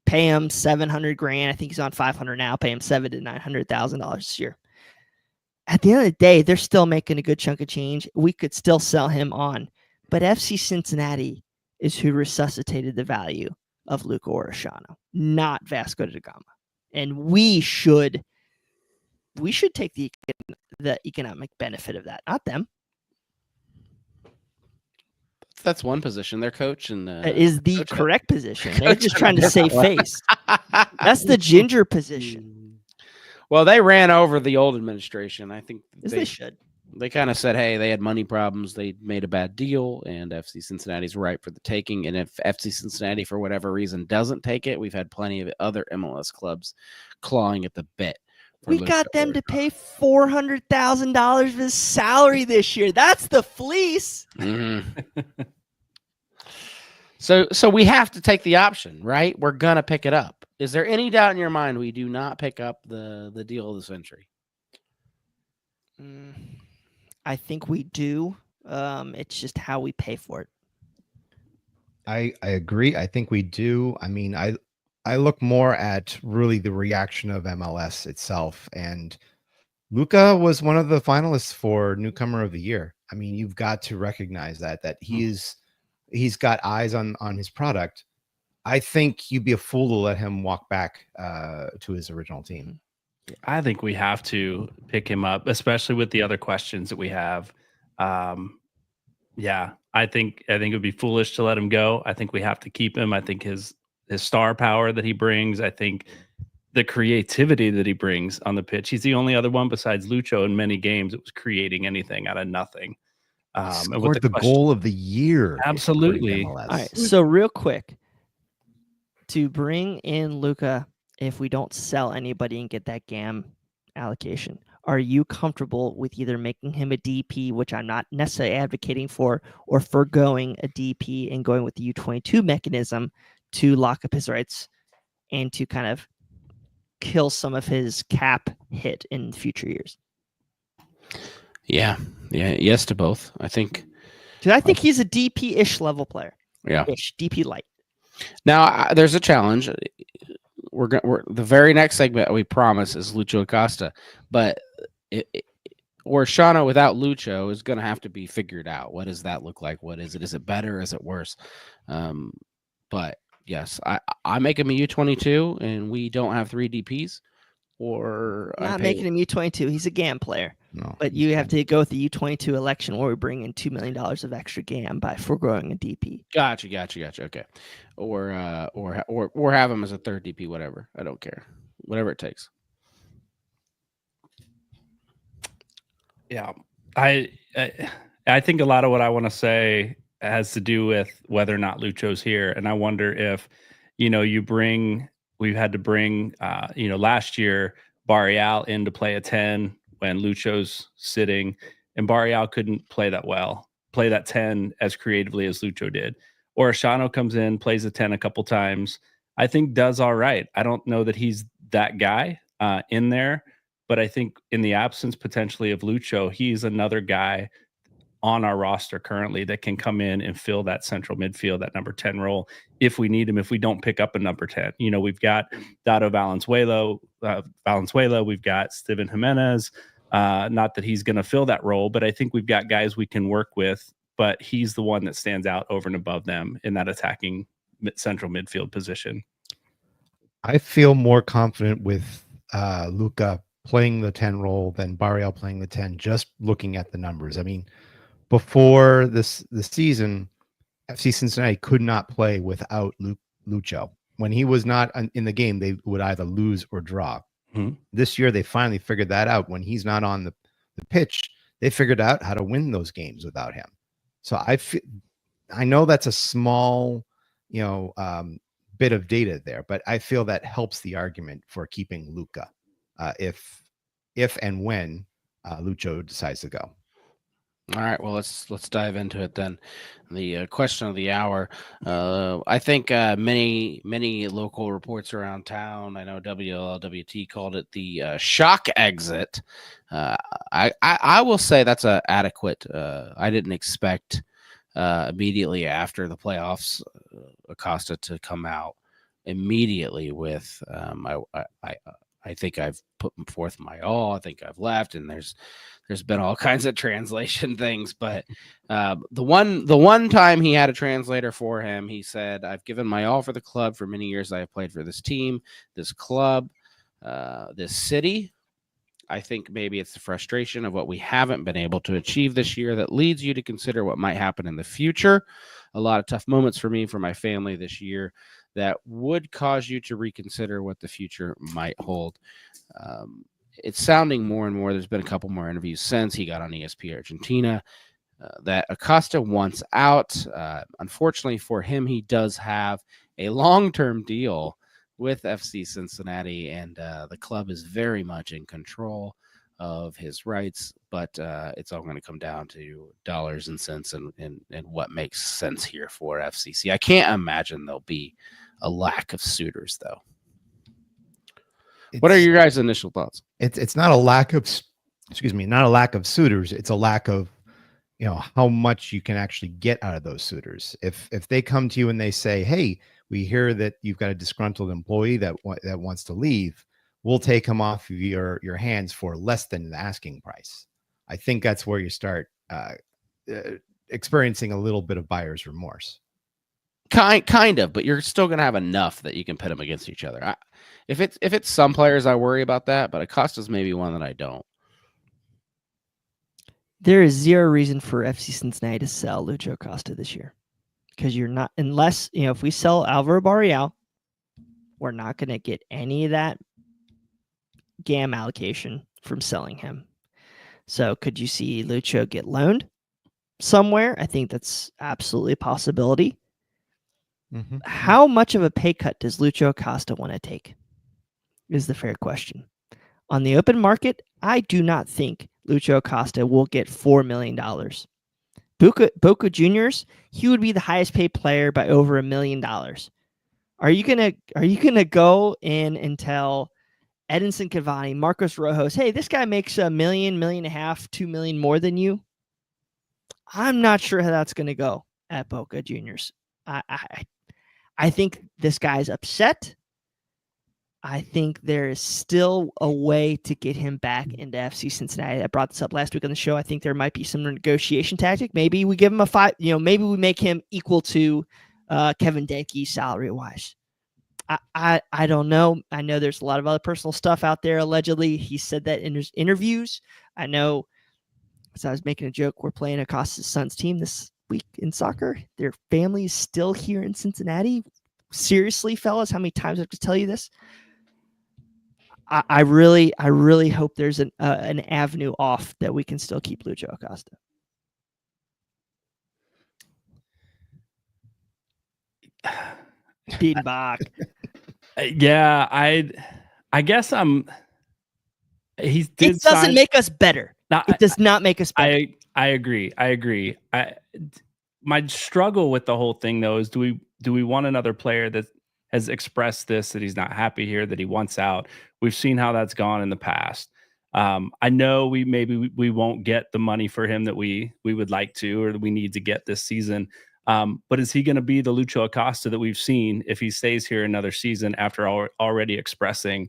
Pay him $700,000. I think he's on $500 now. Pay him $700,000 to $900,000 this year. At the end of the day, they're still making a good chunk of change. We could still sell him on, but FC Cincinnati is who resuscitated the value of Luca Orishano, not Vasco da Gama. And we should take the economic benefit of that, not them. That's one position. Their coach and is the correct position. They're just trying to save face. That's the ginger position. Well, they ran over the old administration. I think they should. They kind of said, hey, they had money problems. They made a bad deal, and FC Cincinnati's right for the taking. And if FC Cincinnati, for whatever reason, doesn't take it, we've had plenty of other MLS clubs clawing at the bit. We got them to pay $400,000 of his salary this year. That's the fleece. Mm-hmm. So we have to take the option, right? We're going to pick it up. Is there any doubt in your mind we do not pick up the deal of the century? I think we do. It's just how we pay for it. I agree. I think we do. I mean, I look more at really the reaction of MLS itself. And Luca was one of the finalists for Newcomer of the Year. I mean, you've got to recognize that he's got eyes on his product. I think you'd be a fool to let him walk back to his original team. I think we have to pick him up, especially with the other questions that we have. Yeah, I think it would be foolish to let him go. I think we have to keep him. I think his star power that he brings, I think the creativity that he brings on the pitch. He's the only other one besides Lucho in many games that was creating anything out of nothing. And with the goal of the year. Absolutely. All right. So real quick, to bring in Luca, if we don't sell anybody and get that GAM allocation, are you comfortable with either making him a DP, which I'm not necessarily advocating for, or forgoing a DP and going with the U22 mechanism to lock up his rights and to kind of kill some of his cap hit in future years? Yeah. Yes to both. I think. Because I think he's a DP-ish level player. Yeah. DP light. Now there's a challenge. We're the very next segment we promise is Lucho Acosta, but Orishano without Lucho is going to have to be figured out. What does that look like? What is it? Is it better? Is it worse? But yes, I make him a U22, and we don't have 3 DPs. Or not making him U22. He's a GAM player. No, But you have to go with the U22 election where we bring in $2 million of extra GAM by foregoing a DP. Gotcha. Okay. Or have him as a third DP, whatever. I don't care. Whatever it takes. Yeah. I think a lot of what I want to say has to do with whether or not Lucho's here. And I wonder if, we've had to bring, last year, Barreal in to play a 10 when Lucho's sitting, and Barreal couldn't play that 10 as creatively as Lucho did. Or Ashano comes in, plays a 10 a couple times, I think does all right. I don't know that he's that guy in there, but I think in the absence potentially of Lucho, he's another guy on our roster currently that can come in and fill that central midfield, that number 10 role if we need him, if we don't pick up a number 10. We've got Dado Valenzuela, we've got Steven Jimenez. Not that he's going to fill that role, but I think we've got guys we can work with, but he's the one that stands out over and above them in that attacking central midfield position. I feel more confident with Luca playing the 10 role than Barreal playing the 10, just looking at the numbers. I mean, before the season, FC Cincinnati could not play without Lucho. When he was not in the game, they would either lose or draw. Mm-hmm. This year, they finally figured that out. When he's not on the pitch, they figured out how to win those games without him. So I know that's a small, bit of data there, but I feel that helps the argument for keeping Luca if and when Lucho decides to go. All right, well, let's dive into it then. The question of the hour. I think many local reports around town. I know WLWT called it the shock exit. I will say that's a adequate. I didn't expect immediately after the playoffs Acosta to come out immediately with I think I've put forth my all. I think I've left, and there's been all kinds of translation things. But the one time he had a translator for him, he said, "I've given my all for the club. For many years, I have played for this team, this club, this city. I think maybe it's the frustration of what we haven't been able to achieve this year that leads you to consider what might happen in the future. A lot of tough moments for me, for my family this year, that would cause you to reconsider what the future might hold." It's sounding more and more. There's been a couple more interviews since he got on ESPN Argentina that Acosta wants out. Unfortunately for him, he does have a long-term deal with FC Cincinnati, and the club is very much in control of his rights, but it's all going to come down to dollars and cents and what makes sense here for FCC. I can't imagine there'll be a lack of suitors, though. What are your guys' initial thoughts? It's not a lack of, not a lack of suitors. It's a lack of, how much you can actually get out of those suitors. If they come to you and they say, "Hey, we hear that you've got a disgruntled employee that wants to leave, we'll take him off of your hands for less than the asking price." I think that's where you start experiencing a little bit of buyer's remorse. Kind of, but you're still going to have enough that you can pit them against each other. If it's some players, I worry about that, but Acosta's maybe one that I don't. There is zero reason for FC Cincinnati to sell Lucho Acosta this year, because you're not, unless, if we sell Alvaro Barreal, we're not going to get any of that GAM allocation from selling him. So could you see Lucho get loaned somewhere? I think that's absolutely a possibility. Mm-hmm. How much of a pay cut does Lucho Acosta want to take is the fair question. On the open market, I do not think Lucho Acosta will get $4 million. Boca Juniors, he would be the highest paid player by over $1 million. Are you gonna go in and tell Edinson Cavani, Marcos Rojas, "Hey, this guy makes $1 million, $1.5 million, $2 million more than you"? I'm not sure how that's gonna go at Boca Juniors. I think this guy's upset. I think there is still a way to get him back into FC Cincinnati. I brought this up last week on the show. I think there might be some negotiation tactic. Maybe we give him a 5, maybe we make him equal to Kévin Denkey salary-wise. I don't know. I know there's a lot of other personal stuff out there. Allegedly, he said that in his interviews. I know, as I was making a joke, we're playing Acosta's son's team this week in soccer. Their family is still here in Cincinnati. Seriously, fellas, how many times I have to tell you this? I really hope there's an avenue off that we can still keep Lucho Acosta. Biedenbach. Yeah, I guess he did. It doesn't make us better. It does not make us better. I agree. My struggle with the whole thing though is do we want another player that has expressed this, that he's not happy here, that he wants out? We've seen how that's gone in the past. I know we won't get the money for him that we would like to, or that we need to get this season. But is he going to be the Lucho Acosta that we've seen if he stays here another season after already expressing,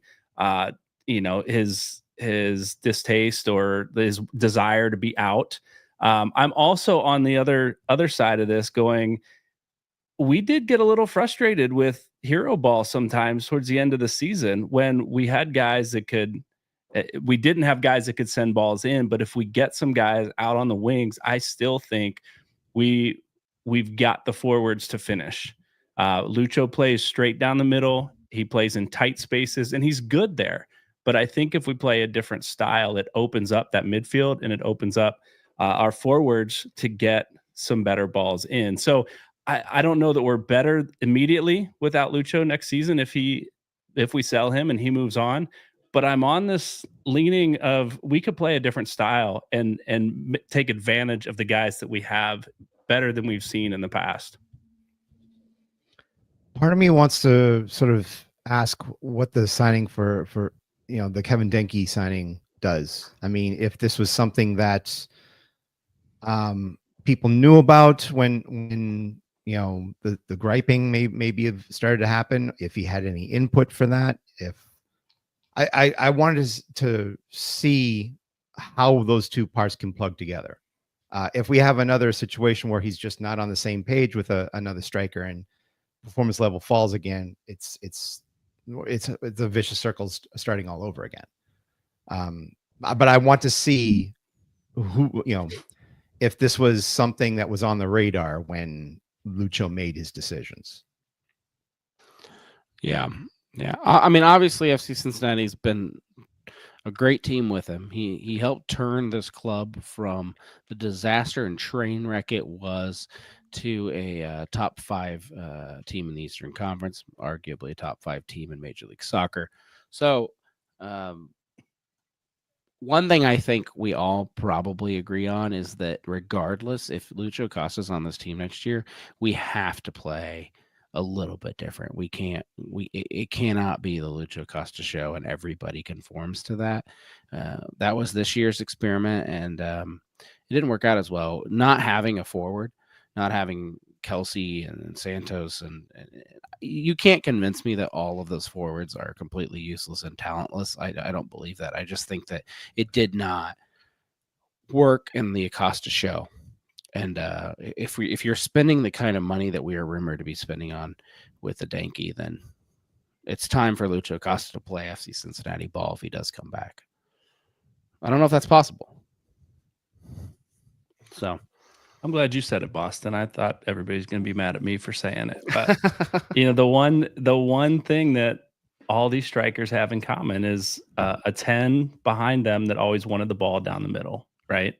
his distaste or his desire to be out? I'm also on the other side of this going, we did get a little frustrated with hero ball sometimes towards the end of the season when we had guys that we didn't have guys that could send balls in, but if we get some guys out on the wings, I still think we've got the forwards to finish. Lucho plays straight down the middle. He plays in tight spaces and he's good there. But I think if we play a different style, it opens up that midfield and it opens up our forwards to get some better balls in. So I don't know that we're better immediately without Lucho next season if we sell him and he moves on. But I'm on this leaning of we could play a different style and take advantage of the guys that we have better than we've seen in the past. Part of me wants to sort of ask what the signing for the Kévin Denkey signing does. I mean, if this was something that people knew about when the griping maybe have started to happen, if he had any input for that, if I wanted to see how those two parts can plug together. If we have another situation where he's just not on the same page with another striker and performance level falls again, it's a vicious circle starting all over again. But I want to see if this was something that was on the radar when Lucho made his decisions. Yeah. I mean, obviously, FC Cincinnati's been a great team with him. He helped turn this club from the disaster and train wreck it was to a top 5 team in the Eastern Conference, arguably a top 5 team in Major League Soccer. So, one thing I think we all probably agree on is that regardless if Lucho Acosta's on this team next year, we have to play a little bit different. It cannot be the Lucho Acosta show and everybody conforms to that. That was this year's experiment, and it didn't work out as well. Not having a forward, not having Kelsey and Santos, and you can't convince me that all of those forwards are completely useless and talentless. I don't believe that. I just think that it did not work in the Acosta show. And if you're spending the kind of money that we are rumored to be spending on with the Denkey, then it's time for Lucho Acosta to play FC Cincinnati ball if he does come back. I don't know if that's possible. So I'm glad you said it, Boston. I thought everybody's going to be mad at me for saying it. But the one thing that all these strikers have in common is a 10 behind them that always wanted the ball down the middle, right?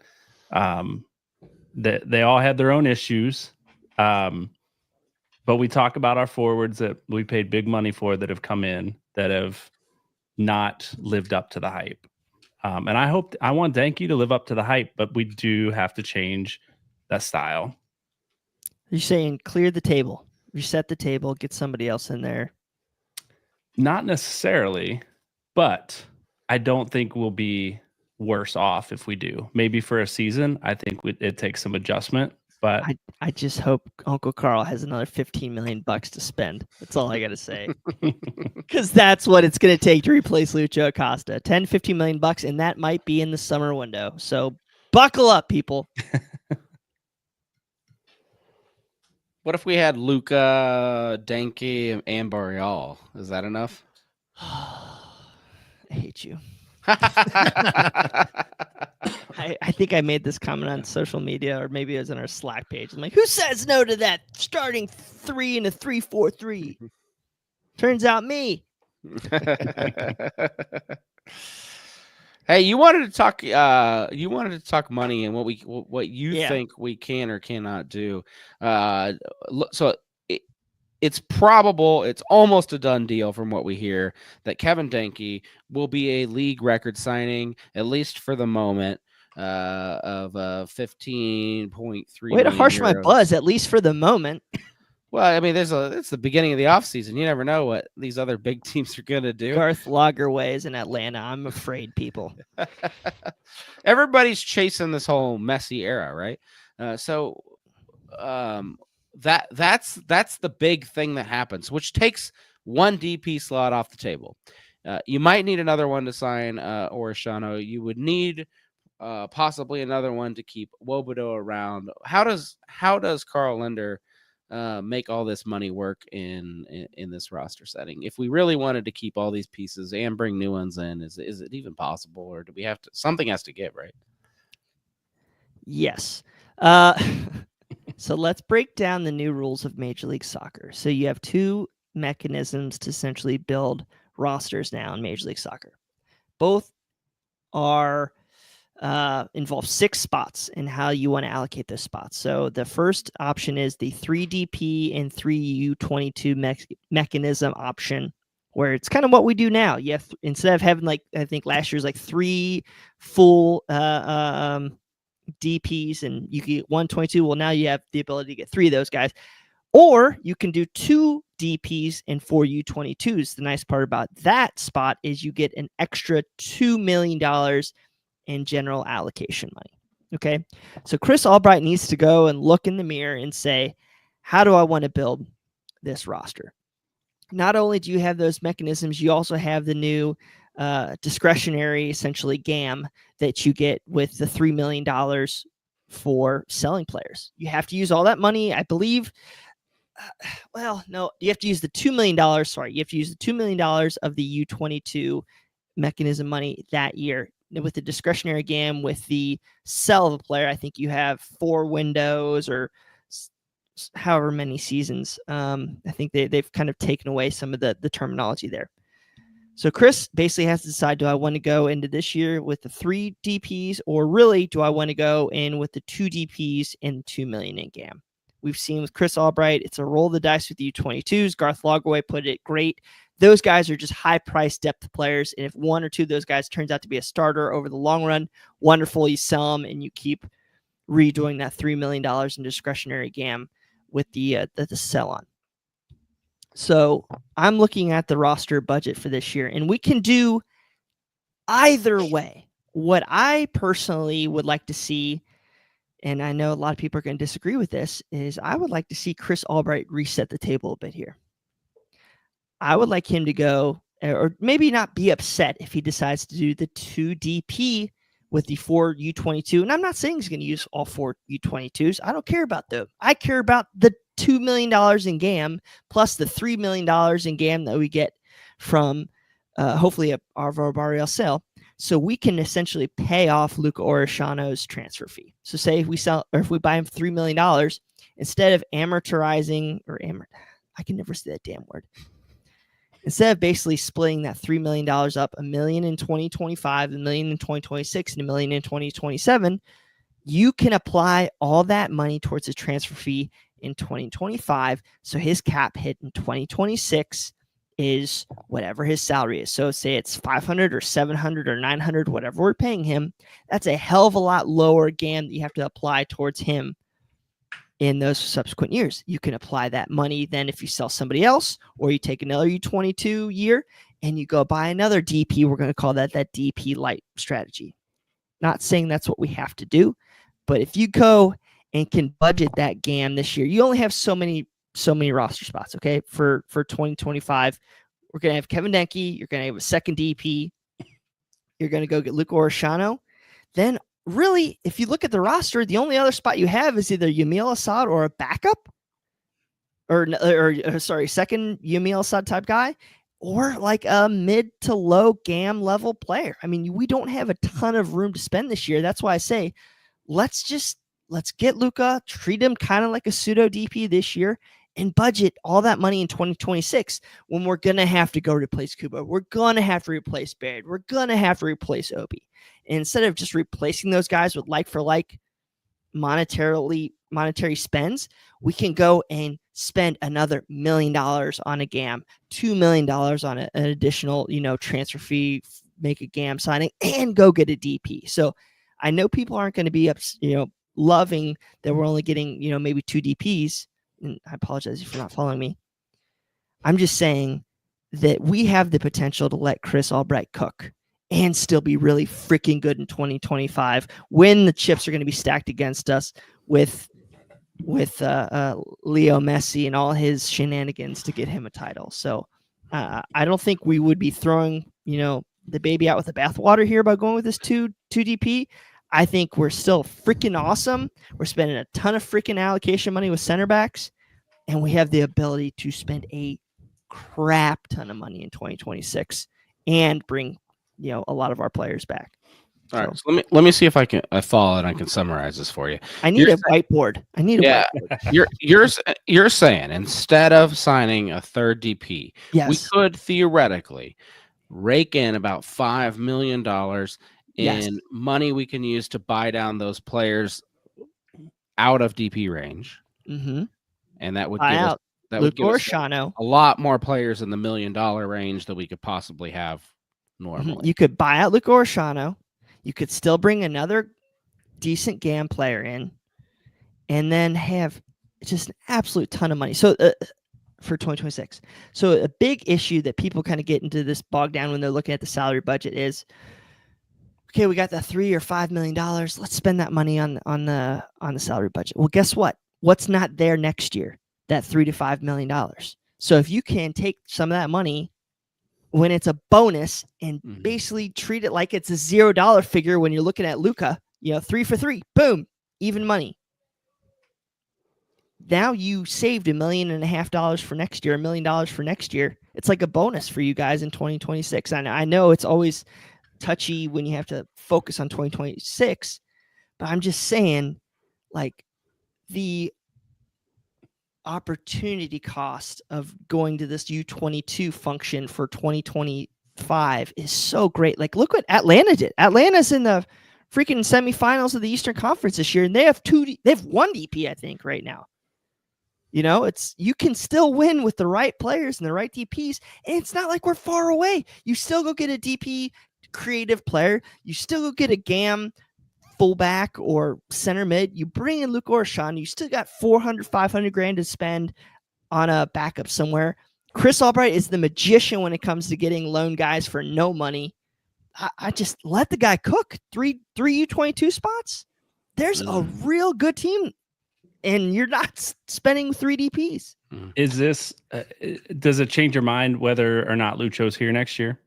They all had their own issues. But we talk about our forwards that we paid big money for that have come in that have not lived up to the hype. And I want Denkey to live up to the hype, but we do have to change that style. You're saying clear the table, reset the table, get somebody else in there. Not necessarily, but I don't think we'll be worse off if we do. Maybe for a season, I think it takes some adjustment. But I just hope Uncle Carl has another $15 million to spend. That's all I got to say. Because that's what it's going to take to replace Lucho Acosta. $10-15 million, and that might be in the summer window. So buckle up, people. what if we had Luca, Denkey, and Boreal? Is that enough? I hate you. I think I made this comment on social media, or maybe it was on our Slack page. I'm like, who says no to that starting 3 in a 3-4-3? Turns out me. Hey, you wanted to talk. You wanted to talk money and what you Yeah. think we can or cannot do. So it's probable, it's almost a done deal from what we hear, that Kévin Denkey will be a league record signing, at least for the moment, of 15.3. Way to harsh my buzz, at least for the moment. Well, I mean, it's the beginning of the offseason. You never know what these other big teams are going to do. Garth Lagerway is in Atlanta. I'm afraid, people. Everybody's chasing this whole Messi era, right? That's the big thing that happens, which takes one DP slot off the table. You might need another one to sign Orishano. You would need possibly another one to keep Wobodo around. How does Carl Linder make all this money work in this roster setting? If we really wanted to keep all these pieces and bring new ones in, is it even possible, or do we have to? Something has to give, right? Yes. So let's break down the new rules of Major League Soccer. So you have two mechanisms to essentially build rosters now in Major League Soccer. Both are involve 6 spots and how you want to allocate those spots. So the first option is the 3 DP and 3 U22 mechanism option, where it's kind of what we do now. You have, instead of having, like, I think last year's like 3 full DPs and you get 122. Well, now you have the ability to get 3 of those guys, or you can do 2 DPs and 4 U22s. The nice part about that spot is you get an extra $2 million in general allocation money. Okay. So Chris Albright needs to go and look in the mirror and say, how do I want to build this roster? Not only do you have those mechanisms, you also have the new discretionary, essentially, GAM that you get with the $3 million for selling players. You have to use all that money, I believe. No, you have to use the $2 million. Sorry, you have to use the $2 million of the U22 mechanism money that year. With the discretionary GAM, with the sell of a player, I think you have 4 windows or however many seasons. I think they've kind of taken away some of the terminology there. So Chris basically has to decide, do I want to go into this year with the 3 DPs, or really do I want to go in with the 2 DPs and $2 million in GAM? We've seen with Chris Albright, it's a roll of the dice with the U22s. Garth Lagerway put it great. Those guys are just high-priced depth players, and if 1 or 2 of those guys turns out to be a starter over the long run, wonderful. You sell them, and you keep redoing that $3 million in discretionary GAM with the sell on. So I'm looking at the roster budget for this year, and we can do either way. What I personally would like to see, and I know a lot of people are going to disagree with this, is I would like to see Chris Albright reset the table a bit here. I would like him to go, or maybe not be upset if he decides to do the 2 DP with the 4 U22. And I'm not saying he's going to use all 4 U22s. I don't care about those. I care about the $2 million in GAM plus the $3 million in GAM that we get from hopefully a Arvo Barriel sale. So we can essentially pay off Lucho Orishano's transfer fee. So say if we sell, or if we buy him $3 million, instead of amortizing, I can never say that damn word. Instead of basically splitting that $3 million up, $1 million in 2025, $1 million in 2026, and $1 million in 2027, you can apply all that money towards a transfer fee in 2025. So his cap hit in 2026 is whatever his salary is. So say it's 500 or 700 or 900, whatever we're paying him. That's a hell of a lot lower GAM that you have to apply towards him in those subsequent years. You can apply that money then if you sell somebody else, or you take another U22 year and you go buy another DP. We're going to call that DP light strategy. Not saying that's what we have to do, but if you go and can budget that GAM this year, you only have so many roster spots. Okay. For 2025, we're going to have Kévin Denkey. You're going to have a second DP. You're going to go get Lucho Orishano. Then really, if you look at the roster, the only other spot you have is either Yamil Assad or a backup, or second Yamil Assad type guy, or like a mid to low GAM level player. I mean, we don't have a ton of room to spend this year. That's why I say, let's get Luka, treat him kind of like a pseudo DP this year, and budget all that money in 2026 when we're going to have to go replace Kubo. We're going to have to replace Baird. We're going to have to replace Obi. And instead of just replacing those guys with like for like monetary spends, we can go and spend another $1 million on a GAM, $2 million on an additional, transfer fee, make a GAM signing, and go get a DP. So I know people aren't going to be loving that we're only getting, maybe 2 DPs. And I apologize if you're not following me. I'm just saying that we have the potential to let Chris Albright cook and still be really freaking good in 2025 when the chips are going to be stacked against us with Leo Messi and all his shenanigans to get him a title. So I don't think we would be throwing, the baby out with the bathwater here by going with this 2 DP. I think we're still freaking awesome. We're spending a ton of freaking allocation money with center backs, and we have the ability to spend a crap ton of money in 2026 and bring, a lot of our players back. All right, so let me see if I follow and I can summarize this for you. I need a whiteboard. Whiteboard. You're saying instead of signing a third DP, yes, we could theoretically rake in about $5 million in money we can use to buy down those players out of DP range, and that would give us a lot more players in the $1 million range that we could possibly have normally. You could buy out Luca Orshano. You could still bring another decent GAM player in, and then have just an absolute ton of money. So for 2026. So a big issue that people kind of get into this bogged down when they're looking at the salary budget is, okay, we got that $3 or $5 million. Let's spend that money on the salary budget. Well, guess what? What's not there next year? That $3 to $5 million. So if you can take some of that money when it's a bonus and basically treat it like it's a $0 figure when you're looking at Luka, 3 for 3, boom, even money. Now you saved $1.5 million for next year, $1 million for next year. It's like a bonus for you guys in 2026. And I know it's always touchy when you have to focus on 2026, but I'm just saying, like, the opportunity cost of going to this U22 function for 2025 is so great. Like, look what Atlanta did. Atlanta's in the freaking semifinals of the Eastern Conference this year, and they have 1 DP, I think, right now. You can still win with the right players and the right DPs, and it's not like we're far away. You still go get a DP creative player. You still go get a GAM fullback or center mid. You bring in Luke Orshon. You still got 400, 500 grand to spend on a backup somewhere. Chris Albright is the magician when it comes to getting loan guys for no money. I just let the guy cook. 3 U22 spots. There's a real good team, and you're not spending 3 DPs. Is this, does it change your mind whether or not Lucho's here next year?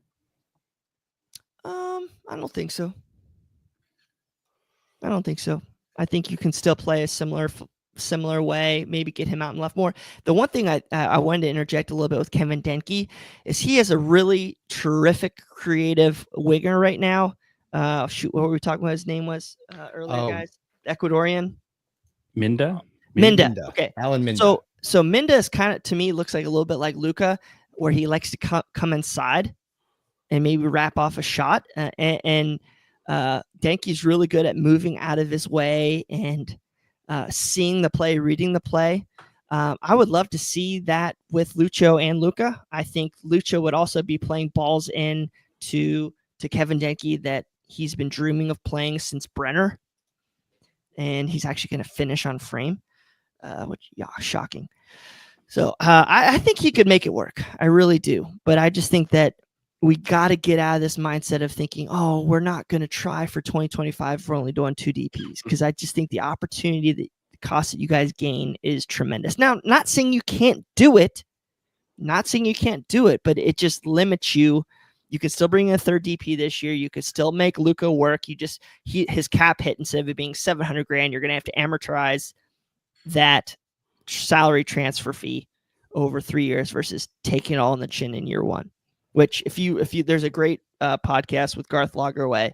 I don't think so. I think you can still play a similar way, maybe get him out and left more. The one thing I wanted to interject a little bit with Kévin Denkey is he has a really terrific creative winger right now. What were we talking about? His name was earlier, guys. Ecuadorian. Minda. Okay. Alan Minda. So Minda is kind of, to me, looks like a little bit like Luka, where he likes to come inside and maybe wrap off a shot. And Denkey's really good at moving out of his way and seeing the play, reading the play. I would love to see that with Lucho and Luka. I think Lucho would also be playing balls in to Kévin Denkey that he's been dreaming of playing since Brenner. And he's actually going to finish on frame, which, shocking. So I think he could make it work. I really do. But I just think that we got to get out of this mindset of thinking, oh, we're not going to try for 2025. We're only doing 2 DPs, because I just think the opportunity, the cost that you guys gain is tremendous. Now, not saying you can't do it, but it just limits you. You could still bring in a 3rd DP this year. You could still make Luka work. His cap hit, instead of it being 700 grand, you're going to have to amortize that salary transfer fee over 3 years versus taking it all on the chin in year 1. which if you there's a great podcast with Garth Lagerway.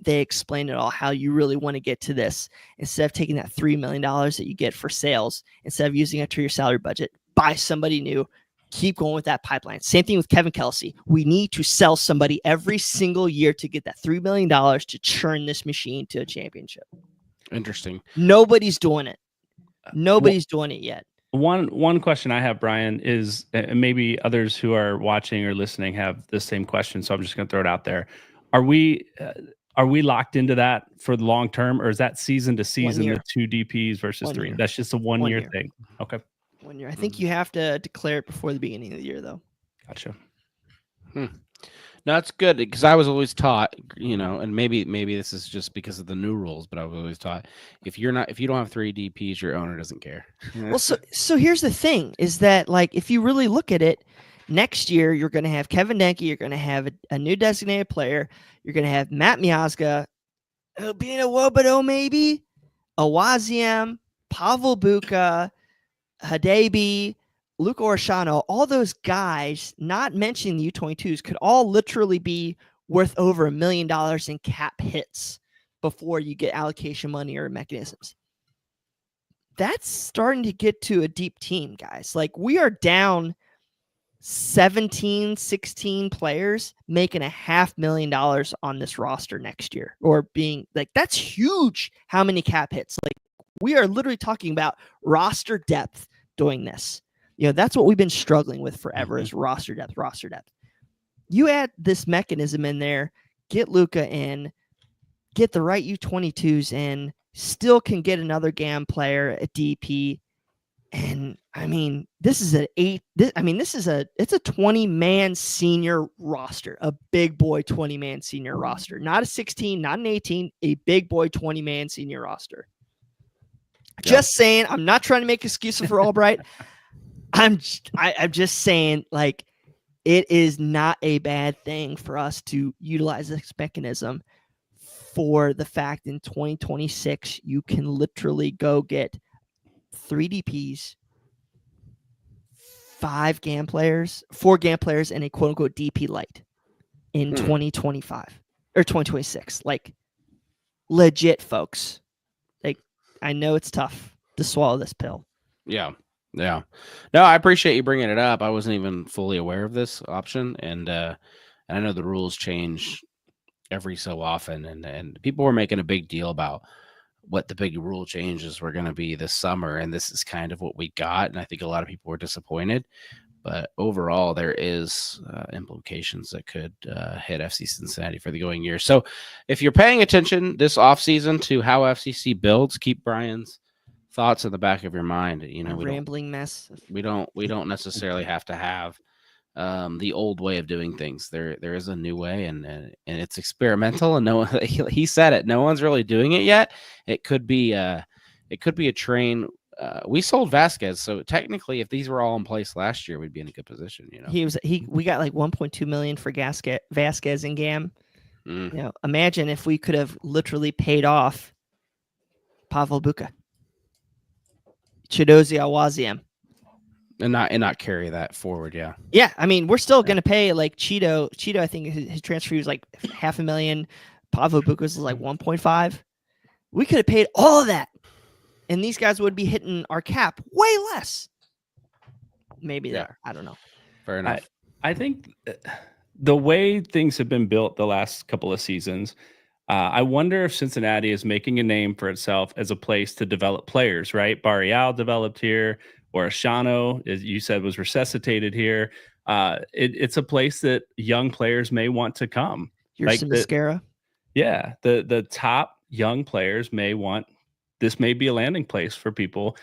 They explain it all, how you really want to get to this. Instead of taking that $3 million that you get for sales, instead of using it to your salary budget, buy somebody new, keep going with that pipeline. Same thing with Kevin Kelsey. We need to sell somebody every single year to get that $3 million to churn this machine to a championship. Interesting. Nobody's doing it. Nobody's doing it yet. One question I have, Brian, is, and maybe others who are watching or listening have the same question, so I'm just going to throw it out there. Are we locked into that for the long term, or is that season to season, the 2 DPs versus 1 3? year. That's just a 1 year thing. Okay. 1 year. I think you have to declare it before the beginning of the year, though. Gotcha. No, that's good, because I was always taught, and maybe this is just because of the new rules, but I was always taught if you don't have 3 DPs, your owner doesn't care. Well, so here's the thing: is that, like, if you really look at it, next year you're going to have Kevin Denkey, you're going to have a new designated player, you're going to have Matt Miazga, being a Wobodo maybe, Awaziem, Pavel Buka, Hadebi, Luke Orshano, all those guys, not mentioning the U22s, could all literally be worth over $1 million in cap hits before you get allocation money or mechanisms. That's starting to get to a deep team, guys. Like, we are down 17, 16 players making $500,000 on this roster next year, or being like, that's huge. How many cap hits? Like, we are literally talking about roster depth doing this. That's what we've been struggling with forever, is roster depth. You add this mechanism in there, get Luka in, get the right U22s in, still can get another GAM player, a DP. And I mean, it's a 20-man senior roster, a big boy 20-man senior roster, not a 16, not an 18, a big boy 20-man senior roster. Yeah. Just saying, I'm not trying to make excuses for Albright. I'm just saying, like, it is not a bad thing for us to utilize this mechanism for the fact in 2026, you can literally go get 3 DPs, 4 GAM players, and a quote unquote DP light in 2025 or 2026. Like, legit, folks. Like, I know it's tough to swallow this pill. Yeah. No, I appreciate you bringing it up. I wasn't even fully aware of this option, and I know the rules change every so often, and people were making a big deal about what the big rule changes were going to be this summer, and this is kind of what we got, and I think a lot of people were disappointed. But overall, there is implications that could hit FC Cincinnati for the going year. So if you're paying attention this offseason to how FCC builds, keep Brian's thoughts in the back of your mind. Rambling mess. We don't necessarily have to have the old way of doing things. There is a new way, and it's experimental. And no one, he said it. No one's really doing it yet. It could be a train. We sold Vasquez, so technically, if these were all in place last year, we'd be in a good position. We got like $1.2 million for Vasquez and GAM. Imagine if we could have literally paid off Pavel Buka, Chidozie Awaziem, and not carry that forward. Yeah. I mean, we're still going to pay like Cheeto. I think his transfer fee was like $500,000. Pavel Buka was like 1.5. We could have paid all of that, and these guys would be hitting our cap way less. Maybe there. I don't know. Fair enough. I think the way things have been built the last couple of seasons, I wonder if Cincinnati is making a name for itself as a place to develop players, right? Barreal developed here, or Ashano, as you said, was resuscitated here. It's a place that young players may want to come. Here's some mascara. Yeah, the top young players may want, this may be a landing place for people.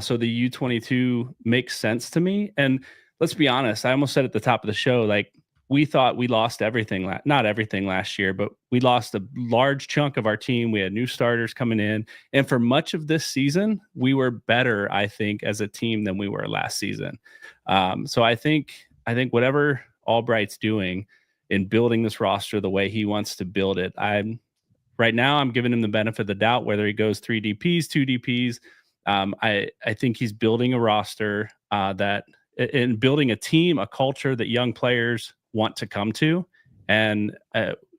So the U22 makes sense to me. And let's be honest, I almost said at the top of the show, like, we thought we lost everything, not everything last year, but we lost a large chunk of our team. We had new starters coming in. And for much of this season, we were better, I think, as a team than we were last season. So I think whatever Albright's doing in building this roster the way he wants to build it, right now I'm giving him the benefit of the doubt, whether he goes 3 DPs, 2 DPs. I think he's building a roster that in building a team, a culture that young players want to come to. And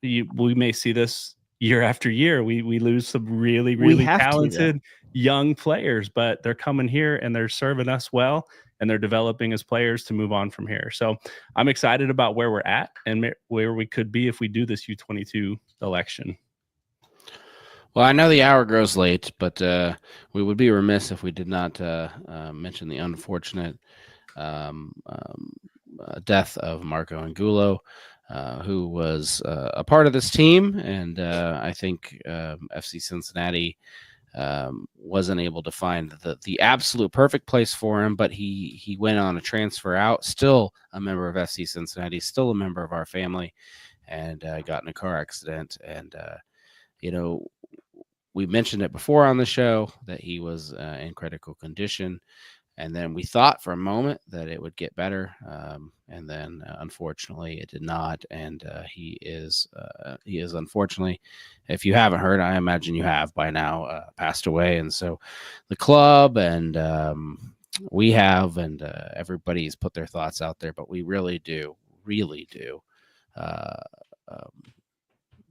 we may see this year after year. We lose some really talented young players, but they're coming here and they're serving us well, and they're developing as players to move on from here. So I'm excited about where we're at and where we could be if we do this U22 election. Well, I know the hour grows late, but we would be remiss if we did not mention the unfortunate death of Marco Angulo, who was a part of this team. And I think FC Cincinnati wasn't able to find the absolute perfect place for him, but he went on a transfer out, still a member of FC Cincinnati, still a member of our family, and got in a car accident. And, we mentioned it before on the show that he was in critical condition. And then we thought for a moment that it would get better. And then unfortunately it did not. And he is unfortunately, if you haven't heard, I imagine you have by now, passed away. And so the club and we have, and everybody's put their thoughts out there, but we really do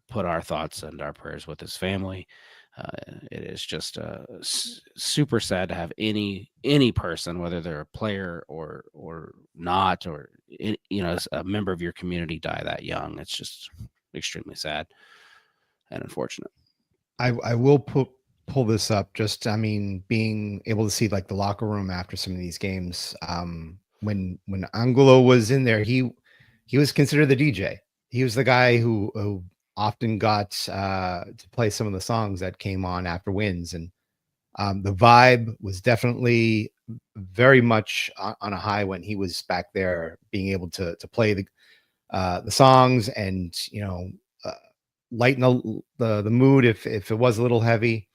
put our thoughts and our prayers with his family. It is just super sad to have any person, whether they're a player or not, or a member of your community, die that young. It's just extremely sad and unfortunate. I will pull this up. Just, being able to see like the locker room after some of these games. When Angulo was in there, he was considered the DJ. He was the guy who often got to play some of the songs that came on after wins. And the vibe was definitely very much on a high when he was back there, being able to play the songs and, lighten the mood if it was a little heavy.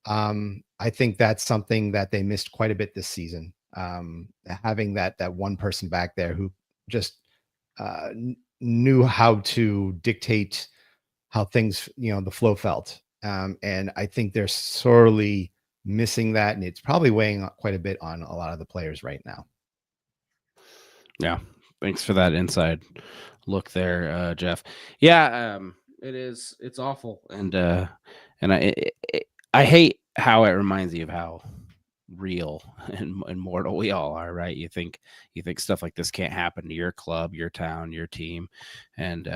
I think that's something that they missed quite a bit this season. Having that one person back there who just knew how to dictate how things, the flow felt. And I think they're sorely missing that. And it's probably weighing quite a bit on a lot of the players right now. Yeah. Thanks for that inside look there, Jeff. Yeah. It's awful. And I hate how it reminds you of how real and mortal we all are, right? You think stuff like this can't happen to your club, your town, your team, and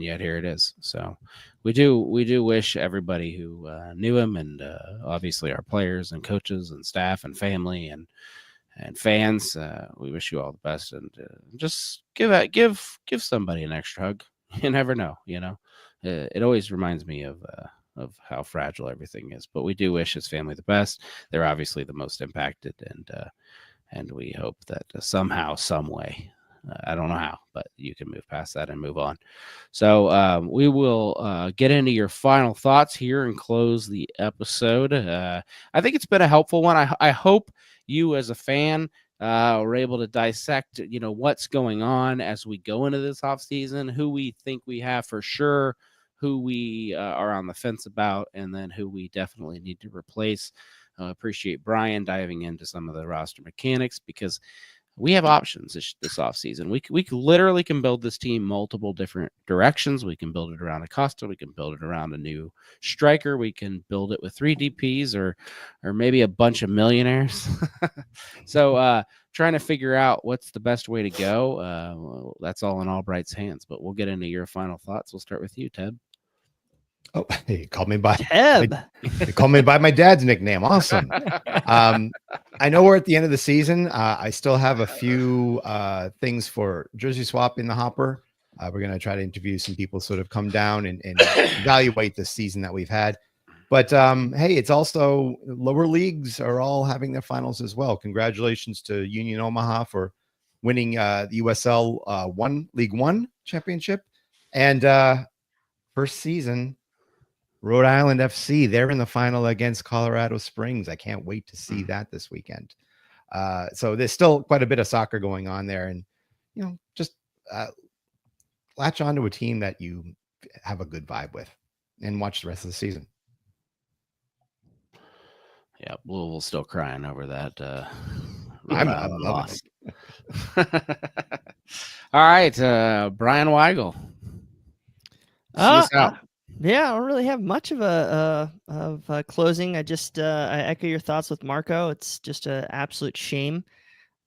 yet here it is. So we do wish everybody who knew him, and obviously our players and coaches and staff and family and fans, we wish you all the best, and just give somebody an extra hug. You never know, it always reminds me of how fragile everything is, but we do wish his family the best. They're obviously the most impacted, and we hope that somehow, some way, I don't know how, but you can move past that and move on. So we will get into your final thoughts here and close the episode. I think it's been a helpful one. I hope you as a fan were able to dissect, what's going on as we go into this offseason, who we think we have for sure, who we are on the fence about, and then who we definitely need to replace. Appreciate Brian diving into some of the roster mechanics, because we have options this offseason. We literally can build this team multiple different directions. We can build it around Acosta. We can build it around a new striker. We can build it with 3 DPs or maybe a bunch of millionaires. So trying to figure out what's the best way to go. Well, that's all in Albright's hands, but we'll get into your final thoughts. We'll start with you, Ted. Oh, he called me by Teb. They called me by my dad's nickname. Awesome. I know we're at the end of the season. I still have a few things for jersey swap in the hopper. We're going to try to interview some people, sort of come down and evaluate the season that we've had. But hey, it's also lower leagues are all having their finals as well. Congratulations to Union Omaha for winning the USL League One championship, and first season. Rhode Island FC, they're in the final against Colorado Springs. I can't wait to see that this weekend. So there's still quite a bit of soccer going on there, and just latch onto a team that you have a good vibe with and watch the rest of the season. Yeah, Louisville's still crying over that. I'm All right, Brian Weigel. See us out. Yeah, I don't really have much of a closing. I just I echo your thoughts with Marco. It's just an absolute shame.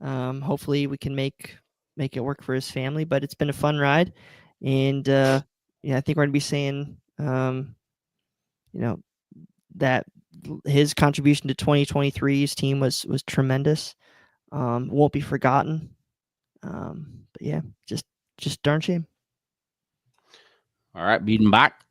Hopefully we can make it work for his family, but it's been a fun ride, and yeah, I think we're gonna be saying that his contribution to 2023's team was tremendous. Won't be forgotten. But yeah, just darn shame. All right, beaten back.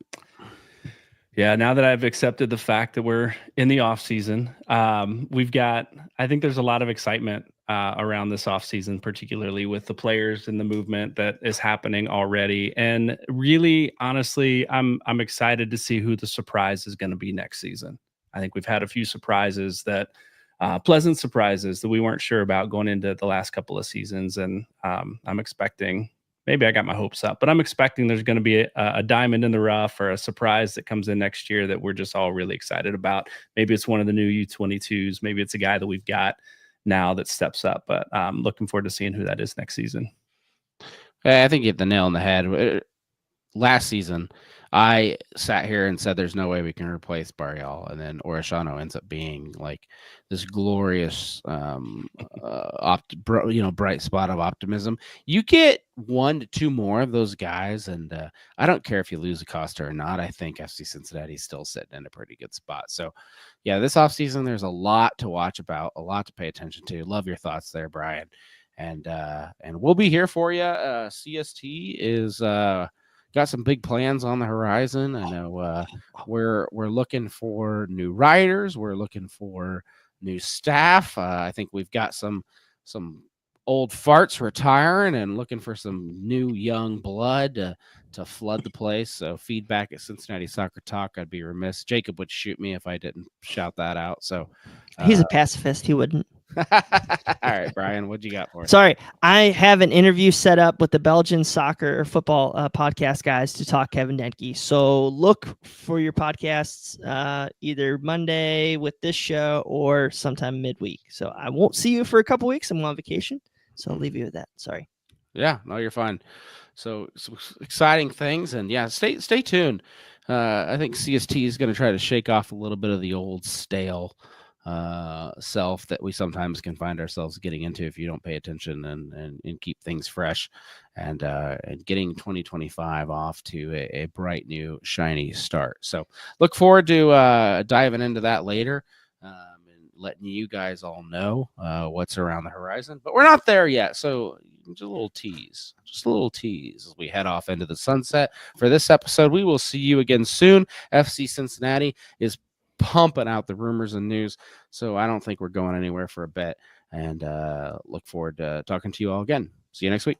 Yeah, now that I've accepted the fact that we're in the off season, I think there's a lot of excitement around this off season, particularly with the players and the movement that is happening already. And really, honestly, I'm excited to see who the surprise is going to be next season. I think we've had a few surprises pleasant surprises that we weren't sure about going into the last couple of seasons. And I'm expecting, maybe I got my hopes up, but I'm expecting there's going to be a diamond in the rough or a surprise that comes in next year that we're just all really excited about. Maybe it's one of the new U22s. Maybe it's a guy that we've got now that steps up, but I'm looking forward to seeing who that is next season. I think you hit the nail on the head. Last season, I sat here and said there's no way we can replace Barrial, and then Orishano ends up being like this glorious bright spot of optimism. You get 1 to 2 more of those guys, and I don't care if you lose Acosta or not. I think FC Cincinnati is still sitting in a pretty good spot. So yeah, this offseason there's a lot to watch about, a lot to pay attention to. Love your thoughts there, Brian, and we'll be here for you. CST is got some big plans on the horizon. I know we're looking for new writers. We're looking for new staff. I think we've got some old farts retiring and looking for some new young blood to flood the place. So feedback at Cincinnati Soccer Talk. I'd be remiss. Jacob would shoot me if I didn't shout that out. So he's a pacifist. He wouldn't. All right, Brian, what you got for us? Sorry, I have an interview set up with the Belgian soccer or football podcast guys to talk Kévin Denkey. So look for your podcasts either Monday with this show or sometime midweek. So I won't see you for a couple weeks. I'm on vacation, so I'll leave you with that. Sorry. Yeah, no, you're fine. So some exciting things, and yeah, stay tuned. I think CST is going to try to shake off a little bit of the old stale self that we sometimes can find ourselves getting into if you don't pay attention and keep things fresh, and getting 2025 off to a bright new shiny start. So look forward to diving into that later and letting you guys all know what's around the horizon, but we're not there yet. So just a little tease as we head off into the sunset for this episode. We will see you again soon. FC Cincinnati is pumping out the rumors and news, so I don't think we're going anywhere for a bit, and look forward to talking to you all again. See you next week.